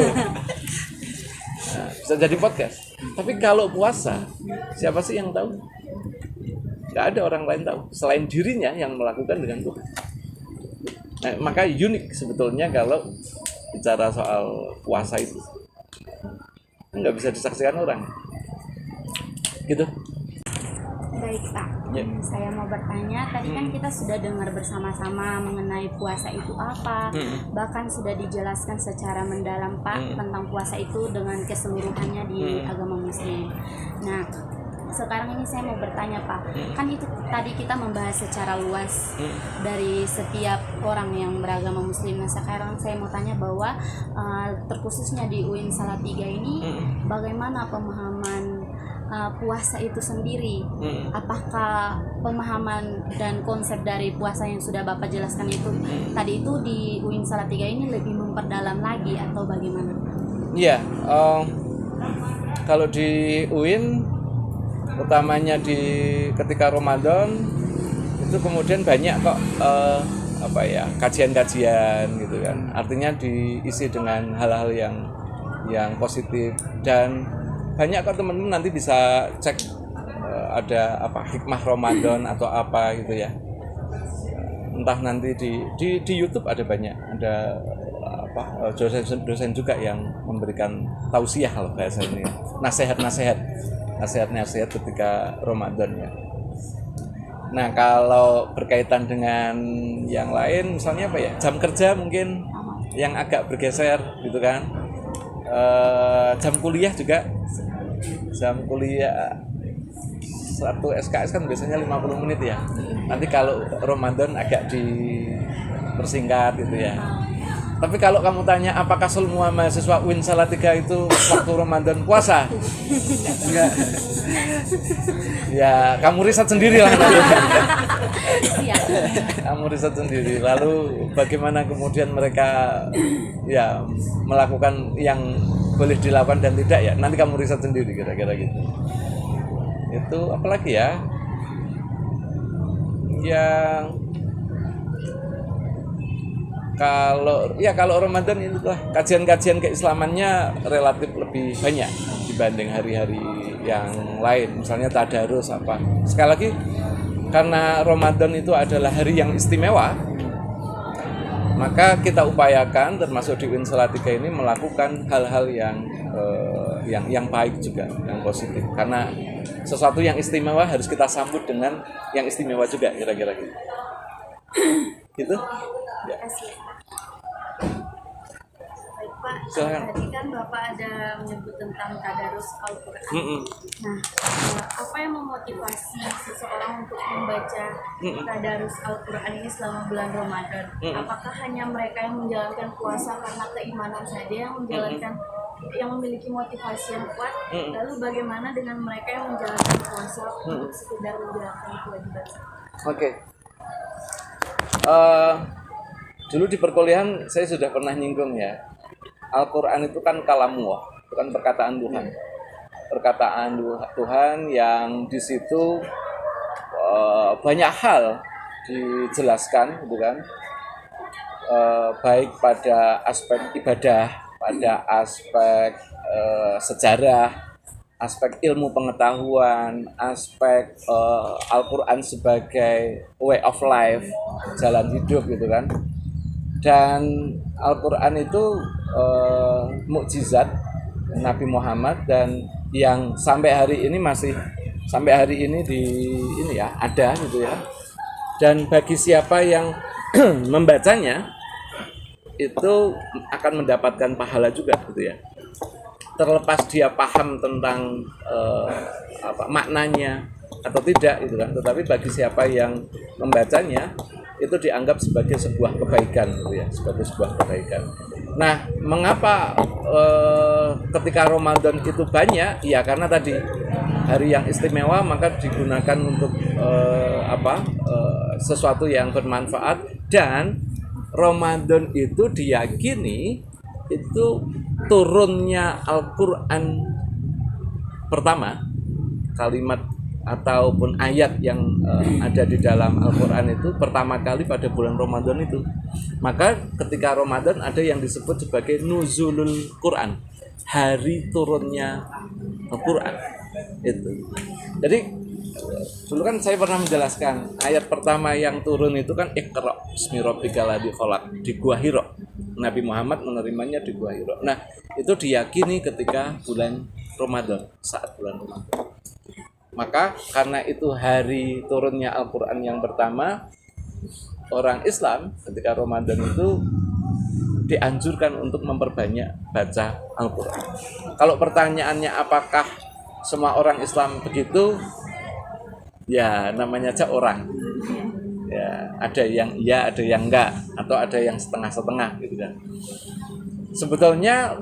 Nah, bisa jadi podcast. Tapi kalau puasa, siapa sih yang tahu? Nggak ada orang lain tahu selain dirinya yang melakukan dengan Tuhan. Nah, maka unik sebetulnya kalau bicara soal puasa itu nggak bisa disaksikan orang. Gitu. Baik Pak, Ya. saya mau bertanya, tadi kan kita sudah dengar bersama-sama mengenai puasa itu apa, bahkan sudah dijelaskan secara mendalam Pak tentang puasa itu dengan keseluruhannya di agama Muslim. Nah, sekarang ini saya mau bertanya Pak, kan itu tadi kita membahas secara luas dari setiap orang yang beragama Muslim. Nah, sekarang saya mau tanya bahwa terkhususnya di UIN Salatiga ini, bagaimana pemahaman puasa itu sendiri? Apakah pemahaman dan konsep dari puasa yang sudah Bapak jelaskan itu tadi itu di UIN Salatiga ini lebih memperdalam lagi atau bagaimana? Iya, kalau di UIN utamanya di ketika Ramadan itu kemudian banyak kok kajian-kajian gitu kan. Artinya diisi dengan hal-hal yang positif, dan banyak kok teman-teman nanti bisa cek ada hikmah Ramadan atau apa gitu ya. Entah nanti di YouTube ada banyak, ada dosen juga yang memberikan tausiah kalau bahasa ini, nasihat ketika Ramadan ya. Nah, kalau berkaitan dengan yang lain, misalnya jam kerja mungkin yang agak bergeser gitu kan. Jam kuliah juga, satu SKS kan biasanya 50 menit ya. Nanti kalau Ramadan agak dipersingkat gitu ya. Tapi kalau kamu tanya apakah semua mahasiswa UIN Salatiga itu waktu Ramadan puasa? Enggak. Ya, kamu riset sendiri lah. Kamu riset sendiri. Lalu bagaimana kemudian mereka ya melakukan yang boleh dilakukan dan tidak ya? Nanti kamu riset sendiri kira-kira gitu. Itu apalagi ya? Yang kalau Ramadan itu lah kajian-kajian keislamannya relatif lebih banyak dibanding hari-hari yang lain, misalnya tadarus apa. Sekali lagi, karena Ramadan itu adalah hari yang istimewa, maka kita upayakan termasuk di UIN Salatiga ini melakukan hal-hal yang baik juga, yang positif, karena sesuatu yang istimewa harus kita sambut dengan yang istimewa juga, kira-kira gitu. Gitu? Ya. Baik Pak, Silakan. tadi kan Bapak ada menyebut tentang tadarus Al-Quran. Nah, apa yang memotivasi seseorang untuk membaca tadarus Al-Quran ini selama bulan Ramadan? Apakah hanya mereka yang menjalankan puasa karena keimanan saja yang menjalankan, yang memiliki motivasi yang kuat? Lalu bagaimana dengan mereka yang menjalankan puasa untuk sekedar menjalankan kewajiban? Oke. Dulu di perkuliahan saya sudah pernah nyinggung ya, Al-Quran itu kan kalamullah, itu kan perkataan Tuhan. Perkataan Tuhan yang di situ banyak hal dijelaskan gitu kan, baik pada aspek ibadah, pada aspek sejarah, aspek ilmu pengetahuan, aspek Al-Quran sebagai way of life, jalan hidup gitu kan. Dan Al-Quran itu mukjizat Nabi Muhammad, dan yang sampai hari ini ada gitu ya. Dan bagi siapa yang membacanya itu akan mendapatkan pahala juga gitu ya. Terlepas dia paham tentang maknanya atau tidak gitu kan, tetapi bagi siapa yang membacanya itu dianggap sebagai sebuah kebaikan gitu ya, sebagai sebuah kebaikan. Nah, mengapa ketika Ramadan itu banyak? Ya karena tadi hari yang istimewa, maka digunakan untuk sesuatu yang bermanfaat, dan Ramadan itu diyakini itu turunnya Al-Quran pertama, kalimat ataupun ayat yang ada di dalam Al-Quran itu pertama kali pada bulan Ramadan itu. Maka ketika Ramadan ada yang disebut sebagai nuzulul Quran, hari turunnya Al-Quran itu. Jadi dulu kan saya pernah menjelaskan ayat pertama yang turun itu kan Iqra bismi rabbikal ladzi khalaq di Gua Hira. Nabi Muhammad menerimanya di Gua Hira. Nah, itu diyakini ketika bulan Ramadan, saat bulan Ramadan. Maka karena itu hari turunnya Al-Quran yang pertama, orang Islam ketika Ramadan itu dianjurkan untuk memperbanyak baca Al-Quran. Kalau pertanyaannya apakah semua orang Islam begitu, ya namanya aja orang. Ya, ada yang iya, ada yang enggak, atau ada yang setengah-setengah gitu kan. Sebetulnya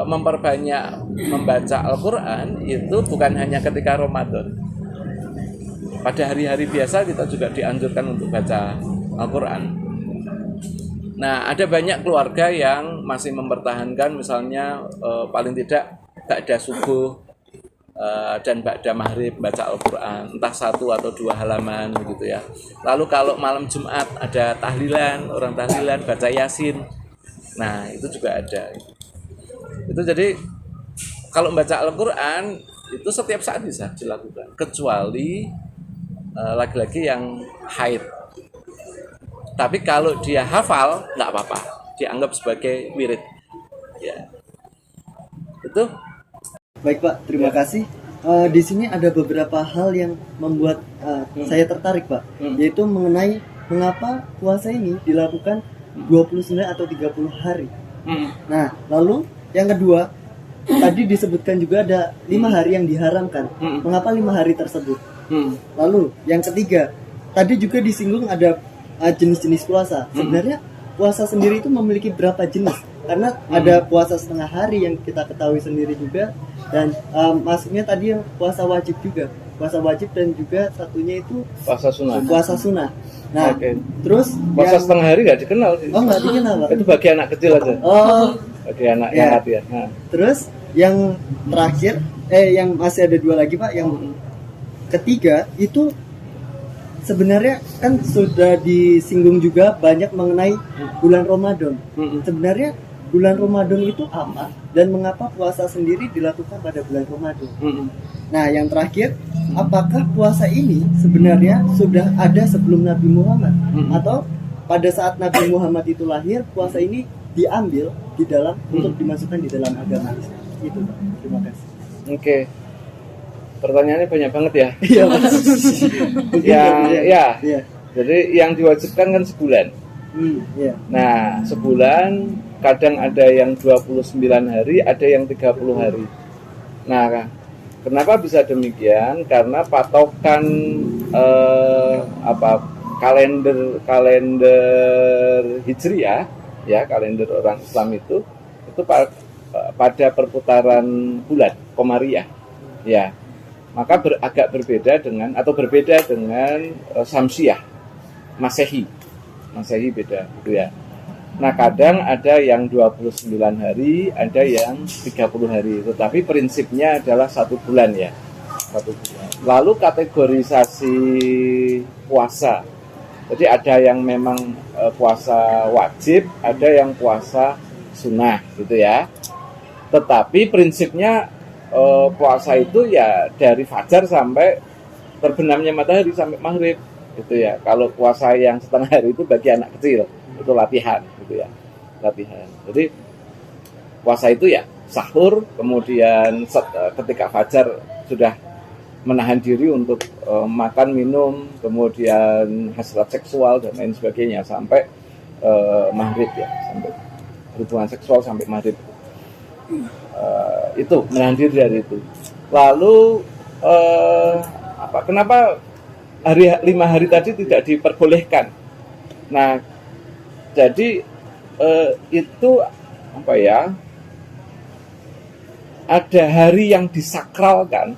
memperbanyak membaca Al-Quran itu bukan hanya ketika Ramadan. Pada hari-hari biasa kita juga dianjurkan untuk baca Al-Quran. Nah, ada banyak keluarga yang masih mempertahankan misalnya paling tidak ba'da subuh dan ba'da maghrib baca Al-Quran, entah 1 atau 2 halaman gitu ya. Lalu kalau malam Jumat ada tahlilan, orang tahlilan baca Yasin. Nah, itu juga ada. Itu jadi kalau membaca Al-Quran itu setiap saat bisa dilakukan, kecuali laki-laki yang haid. Tapi kalau dia hafal nggak apa-apa, dianggap sebagai wirid. Ya, itu. Baik Pak, terima kasih. Di sini ada beberapa hal yang membuat saya tertarik Pak, yaitu mengenai mengapa puasa ini dilakukan 29 atau 30 hari. Nah, lalu yang kedua, tadi disebutkan juga ada 5 hari yang diharamkan. Mengapa 5 hari tersebut? Lalu yang ketiga, tadi juga disinggung ada jenis-jenis puasa. Sebenarnya puasa sendiri itu memiliki berapa jenis? Karena ada puasa setengah hari yang kita ketahui sendiri juga, dan maksudnya tadi yang puasa wajib juga, puasa wajib, dan juga satunya itu puasa sunnah. Puasa sunnah. Nah, terus puasa setengah hari nggak dikenal. Oh, nggak dikenal Pak. Itu bagi anak kecil aja. Oh, bagi anak yang hati ya. Nah. Terus yang terakhir, yang masih ada 2 lagi Pak, yang ketiga itu sebenarnya kan sudah disinggung juga banyak mengenai bulan Ramadan. Sebenarnya bulan Ramadan itu apa dan mengapa puasa sendiri dilakukan pada bulan Ramadan? Nah, yang terakhir, apakah puasa ini sebenarnya sudah ada sebelum Nabi Muhammad atau pada saat Nabi Muhammad itu lahir puasa ini diambil di dalam untuk dimasukkan di dalam agama Islam? Itu Pak. Terima kasih. Oke. Pertanyaannya banyak banget ya. Iya, ya. Jadi yang diwajibkan kan sebulan. Nah, sebulan kadang ada yang 29 hari, ada yang 30 hari. Nah, kenapa bisa demikian? Karena patokan kalender Hijriah, ya, kalender orang Islam itu pada perputaran bulan Komariah. Ya. Maka agak berbeda dengan Samsiah, Masehi beda gitu ya. Nah, kadang ada yang 29 hari, ada yang 30 hari, tetapi prinsipnya adalah 1 bulan ya, 1 bulan. Lalu kategorisasi puasa, jadi ada yang memang puasa wajib, ada yang puasa sunnah gitu ya. Tetapi prinsipnya puasa itu ya dari fajar sampai terbenamnya matahari sampai maghrib gitu ya. Kalau puasa yang setengah hari itu bagi anak kecil, itu latihan gitu ya, latihan. Jadi puasa itu ya sahur, kemudian ketika fajar sudah menahan diri untuk makan, minum, kemudian hasrat seksual dan lain sebagainya sampai maghrib ya, sampai hubungan seksual sampai maghrib. Itu menahan diri dari itu. Lalu kenapa 5 hari tadi tidak diperbolehkan? Nah, jadi itu ada hari yang disakralkan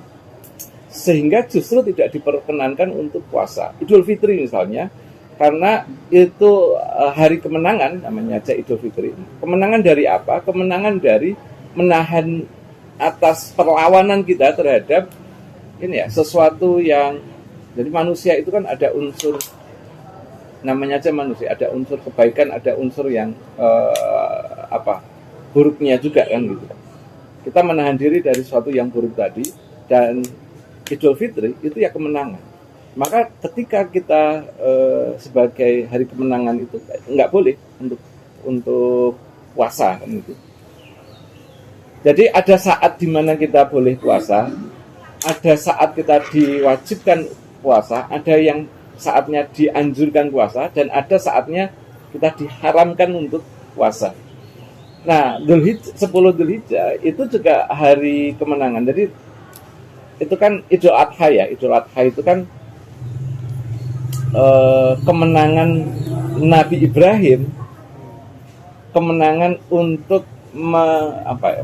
sehingga justru tidak diperkenankan untuk puasa. Idul Fitri misalnya, karena itu hari kemenangan, namanya aja Idul Fitri. Kemenangan dari apa? Kemenangan dari menahan atas perlawanan kita terhadap ini ya, sesuatu yang, jadi manusia itu kan ada unsur, namanya aja manusia, ada unsur kebaikan, ada unsur yang buruknya juga kan gitu. Kita menahan diri dari sesuatu yang buruk tadi, dan Idul Fitri itu ya kemenangan. Maka ketika kita sebagai hari kemenangan itu nggak boleh untuk puasa kan gitu. Jadi ada saat di mana kita boleh puasa, ada saat kita diwajibkan puasa, ada yang saatnya dianjurkan puasa, dan ada saatnya kita diharamkan untuk puasa. Nah, 10 Dzulhijjah itu juga hari kemenangan. Jadi itu kan Idul Adha ya. Idul Adha itu kan kemenangan Nabi Ibrahim, kemenangan untuk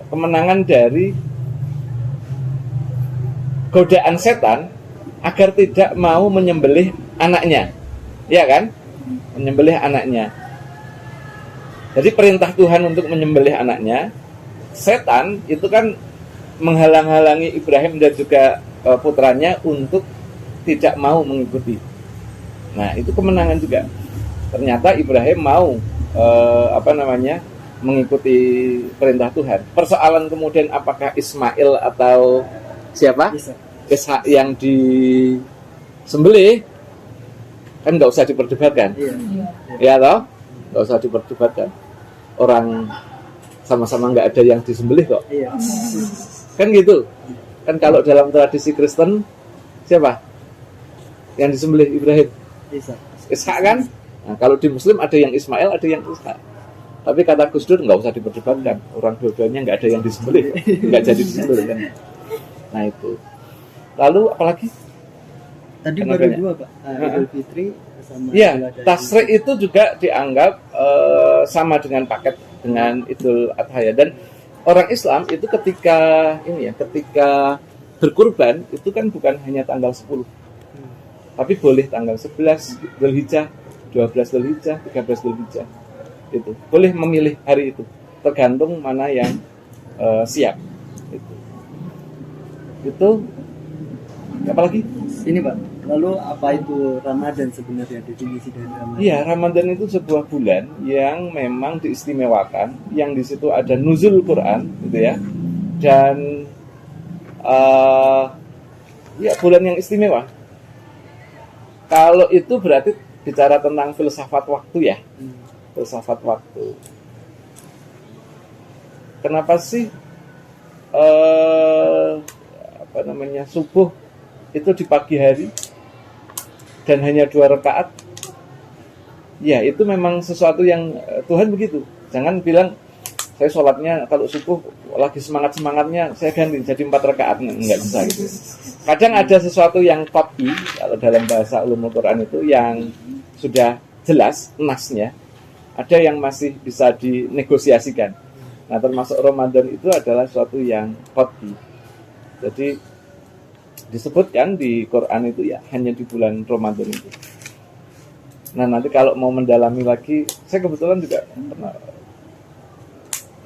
kemenangan dari godaan setan agar tidak mau menyembelih anaknya, ya kan? Menyembelih anaknya. Jadi perintah Tuhan untuk menyembelih anaknya, setan itu kan menghalang-halangi Ibrahim dan juga putranya untuk tidak mau mengikuti. Nah, itu kemenangan juga. Ternyata Ibrahim mau mengikuti perintah Tuhan. Persoalan kemudian apakah Ismail atau siapa? Ishak yang disembelih kan nggak usah diperdebatkan. Ya toh? Nggak usah diperdebatkan. Orang sama-sama nggak ada yang disembelih kok. Kan gitu. Kan kalau dalam tradisi Kristen siapa yang disembelih? Ibrahim. Ishak kan? Nah, kalau di Muslim ada yang Ismail, ada yang Ishak. Tapi kata Gus Dur nggak usah diperdebatkan. Orang dua-duanya nggak ada yang disembelih, nggak jadi disembelih kan. Nah itu. Lalu apalagi? Tadi baru dua Pak. Idul Fitri sama. Iya, Tasrik itu juga dianggap sama dengan paket dengan Idul Adha ya. Dan orang Islam itu ketika berkurban itu kan bukan hanya tanggal 10. Tapi boleh tanggal 11 Dzulhijjah, 12 Dzulhijjah, 13 Dzulhijjah. Itu boleh memilih hari itu, tergantung mana yang siap. Itu apalagi? Ini Pak. Lalu apa itu Ramadan sebenarnya, definisi dari Ramadan? Iya, Ramadan itu sebuah bulan yang memang diistimewakan, yang di situ ada nuzul Quran, gitu ya, dan bulan yang istimewa. Kalau itu berarti bicara tentang filsafat waktu ya, filsafat waktu. Kenapa sih subuh itu di pagi hari dan hanya 2 rakaat? Ya, itu memang sesuatu yang Tuhan begitu. Jangan bilang saya sholatnya kalau subuh lagi semangat-semangatnya saya ganti jadi 4 rakaat, enggak bisa gitu. Kadang ada sesuatu yang qat'i, kalau dalam bahasa ulumul Quran itu yang sudah jelas nasnya, ada yang masih bisa dinegosiasikan. Nah, termasuk Ramadan itu adalah sesuatu yang qat'i. Jadi disebutkan di Quran itu ya hanya di bulan Ramadan itu. Nah, nanti kalau mau mendalami lagi, saya kebetulan juga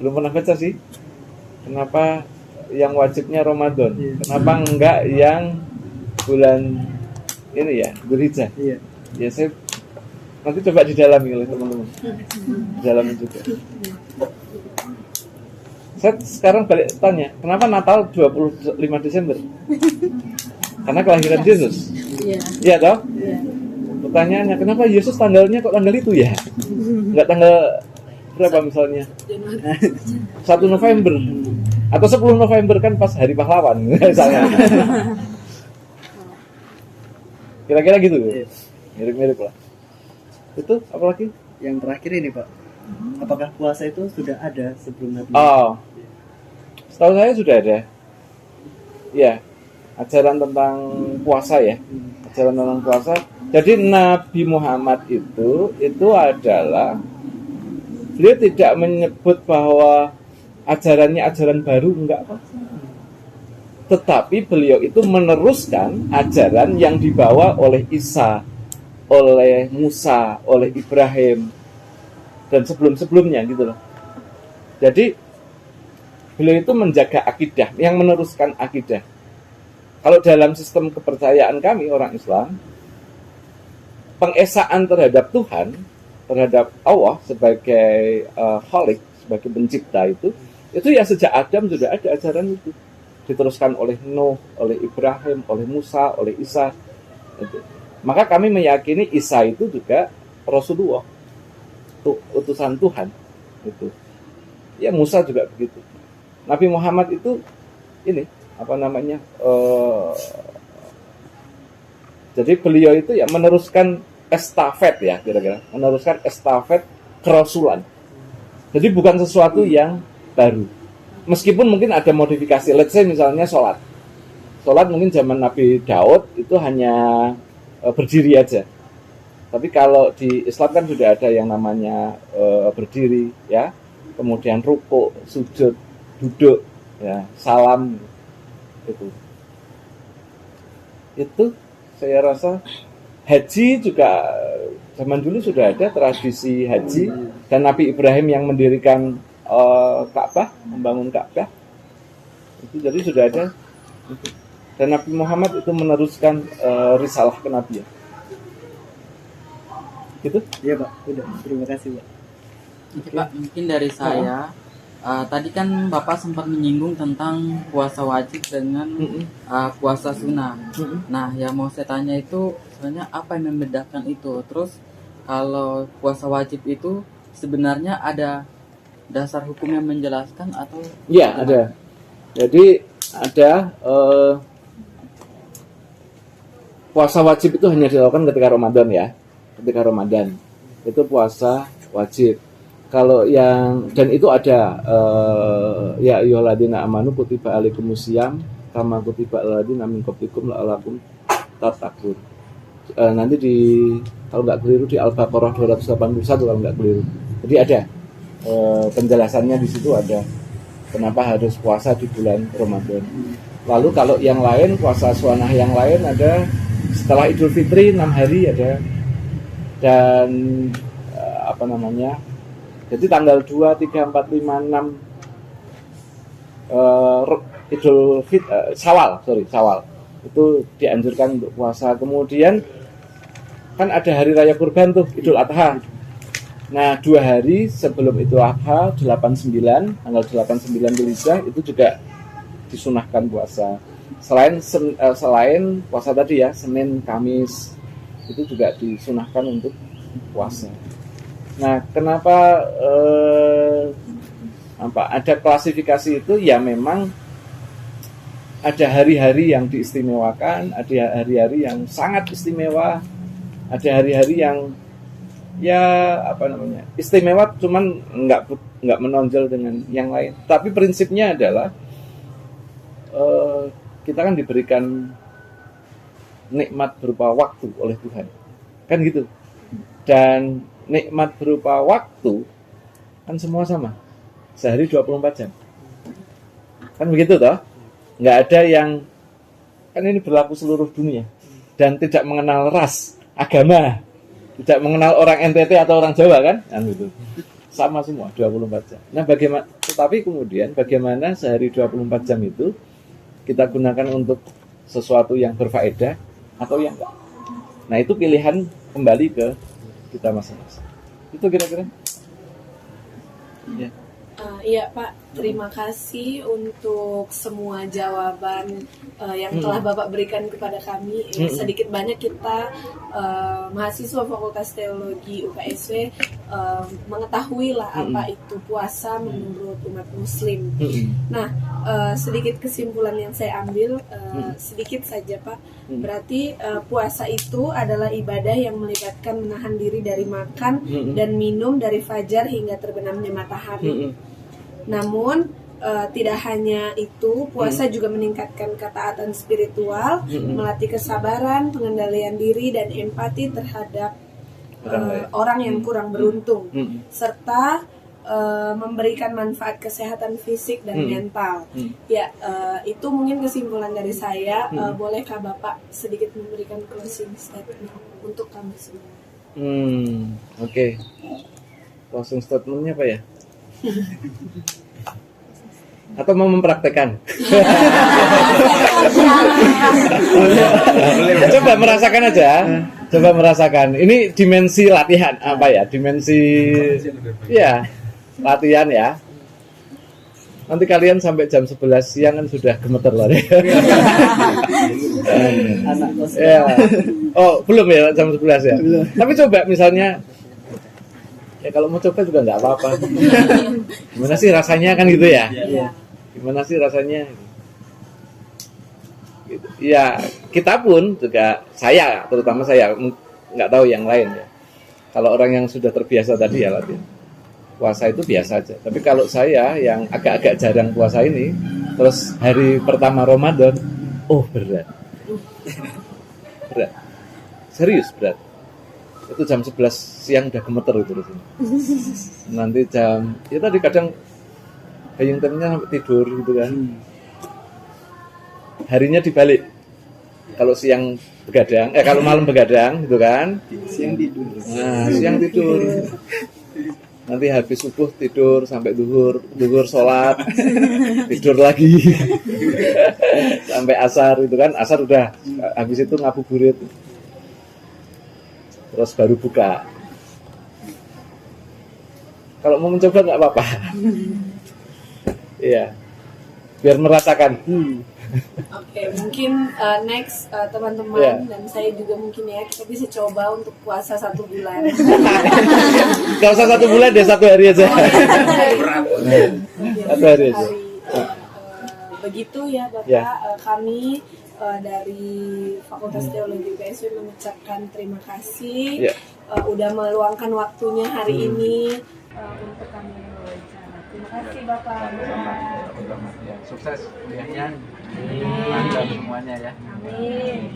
belum pernah baca sih. Kenapa yang wajibnya Ramadan? Kenapa enggak yang bulan ini ya, Dzulhijjah? Ya saya nanti coba didalami oleh teman-teman. Didalami juga. Saya sekarang balik tanya, kenapa Natal 25 Desember? Karena kelahiran Yesus. Iya toh? Pertanyaannya, kenapa Yesus tanggalnya kok tanggal itu ya? Enggak tanggal berapa misalnya? 1 November atau 10 November kan pas hari pahlawan misalnya. Kira-kira gitu. Mirip-mirip lah. Itu apalagi? Yang terakhir ini Pak, apakah puasa itu sudah ada sebelum Nabi? Setahu saya sudah ada. Ya, ajaran tentang puasa ya. Ajaran tentang puasa. Jadi Nabi Muhammad itu adalah, beliau tidak menyebut bahwa ajarannya ajaran baru, enggak Pak. Tetapi beliau itu meneruskan ajaran yang dibawa oleh Isa, oleh Musa, oleh Ibrahim, dan sebelum-sebelumnya gitu loh. Jadi beliau itu menjaga akidah, yang meneruskan akidah. kalau dalam sistem kepercayaan kami orang Islam, pengesaan terhadap Tuhan, terhadap Allah sebagai Khalik, sebagai pencipta itu ya sejak Adam sudah ada ajaran itu. Diteruskan oleh Nuh, oleh Ibrahim, oleh Musa, oleh Isa. Gitu. Maka kami meyakini Isa itu juga Rasulullah, utusan Tuhan. Gitu. Ya Musa juga begitu. Nabi Muhammad itu ini jadi beliau itu ya meneruskan estafet ya kira-kira, meneruskan estafet kerasulan. Jadi bukan sesuatu yang baru. Meskipun mungkin ada modifikasi, let's say misalnya sholat mungkin zaman Nabi Daud itu hanya berdiri aja. Tapi kalau di Islam kan sudah ada yang namanya berdiri, ya, kemudian rukuk, sujud, duduk, ya, salam, itu saya rasa. Haji juga zaman dulu sudah ada tradisi haji, dan Nabi Ibrahim yang mendirikan Ka'bah, membangun Ka'bah, itu jadi sudah ada. Dan Nabi Muhammad itu meneruskan risalah kenabian. Gitu? Iya Pak, udah. Terima kasih Pak. Oke, Pak, mungkin dari saya, tadi kan Bapak sempat menyinggung tentang puasa wajib dengan puasa sunnah. Nah, yang mau saya tanya itu sebenarnya apa yang membedakan itu? Terus kalau puasa wajib itu sebenarnya ada dasar hukum yang menjelaskan atau? Iya, ada. Jadi ada puasa wajib itu hanya dilakukan ketika Ramadan ya. Ketika Ramadan itu puasa wajib. Kalau yang, dan itu ada ya ayyuhalladzina amanu kutiba alaikumusiyam kama kutiba alal ladzina min qablikum la'allakum tattaqun. Nanti kalau nggak keliru di Al-Baqarah 281 kalau nggak keliru. Jadi ada penjelasannya di situ, ada kenapa harus puasa di bulan Ramadan. Lalu kalau yang lain, puasa sunnah yang lain ada setelah Idul Fitri 6 hari ada, dan jadi tanggal 2, 3, 4, 5, 6 Idul Syawal itu dianjurkan untuk puasa. Kemudian kan ada hari raya kurban tuh, Idul Adha. Nah, 2 hari sebelum Idul Adha, 89, tanggal 89 Dzulhijjah itu juga disunahkan puasa. Selain puasa tadi ya, Senin, Kamis itu juga disunahkan untuk puasa. Nah, kenapa ada klasifikasi itu? Ya memang ada hari-hari yang diistimewakan, ada hari-hari yang sangat istimewa, ada hari-hari yang istimewa cuman nggak menonjol dengan yang lain. Tapi prinsipnya adalah kita kan diberikan nikmat berupa waktu oleh Tuhan, kan gitu. Dan nikmat berupa waktu kan semua sama, sehari 24 jam, kan begitu toh. Nggak ada yang, kan ini berlaku seluruh dunia dan tidak mengenal ras, agama, tidak mengenal orang NTT atau orang Jawa kan gitu. Sama semua 24 jam. Nah, tetapi kemudian bagaimana sehari 24 jam itu kita gunakan untuk sesuatu yang berfaedah atau yang enggak. Nah, itu pilihan kembali ke kita masing-masing. Itu kira-kira. Ya. Iya Pak, terima kasih untuk semua jawaban yang telah Bapak berikan kepada kami. Sedikit banyak kita mahasiswa Fakultas Teologi UKSW mengetahui lah apa itu puasa menurut umat Muslim. Nah, sedikit kesimpulan yang saya ambil, sedikit saja Pak. Berarti puasa itu adalah ibadah yang melibatkan menahan diri dari makan dan minum dari fajar hingga terbenamnya matahari. Namun tidak hanya itu, puasa juga meningkatkan ketaatan spiritual, melatih kesabaran, pengendalian diri dan empati terhadap orang yang kurang beruntung, serta memberikan manfaat kesehatan fisik dan mental. Ya, itu mungkin kesimpulan dari saya. Bolehkah Bapak sedikit memberikan closing statement untuk kami semua? Oke. Closing statementnya apa ya? Atau mau mempraktekkan? coba merasakan aja. Coba merasakan. Ini dimensi latihan apa ya? Dimensi ya, latihan ya. Nanti kalian sampai jam 11 siang kan sudah gemeter lah. Anak kos. Ya. Oh, belum ya jam 11 ya? Belum. Tapi coba misalnya ya kalau mau coba juga nggak apa-apa. Gimana sih rasanya kan gitu ya? Iya. Gimana sih rasanya? Gitu. Ya, kita pun juga saya, terutama saya nggak tahu yang lain ya. Kalau orang yang sudah terbiasa tadi ya latihan. Puasa itu biasa aja. Tapi kalau saya yang agak-agak jarang puasa ini, terus hari pertama Ramadan, oh berat. Berat. Serius berat. Itu jam 11 siang udah gemeter itu di sini. Nanti jam, ya tadi kadang hayung temnya sampai tidur gitu kan. Harinya dibalik. Kalau siang begadang, kalau malam begadang gitu kan. Siang tidur. Nah, siang tidur. Nanti habis subuh tidur sampai duhur sholat, tidur lagi sampai asar itu kan, asar udah habis itu ngabuburit, terus baru buka. Kalau mau mencoba nggak apa-apa, iya, biar merasakan. Oke, mungkin next teman-teman Yeah. dan saya juga mungkin ya kita bisa coba untuk puasa 1 bulan. Gak usah 1 bulan deh, 1 hari aja. Satu hari aja. Begitu ya Bapak, Ya. kami dari Fakultas Teologi UPSW mengucapkan terima kasih Ya. udah meluangkan waktunya hari ini untuk kami wawancara. Terima kasih Bapak. Sukses kuliahnya, mantap semuanya ya. Amin.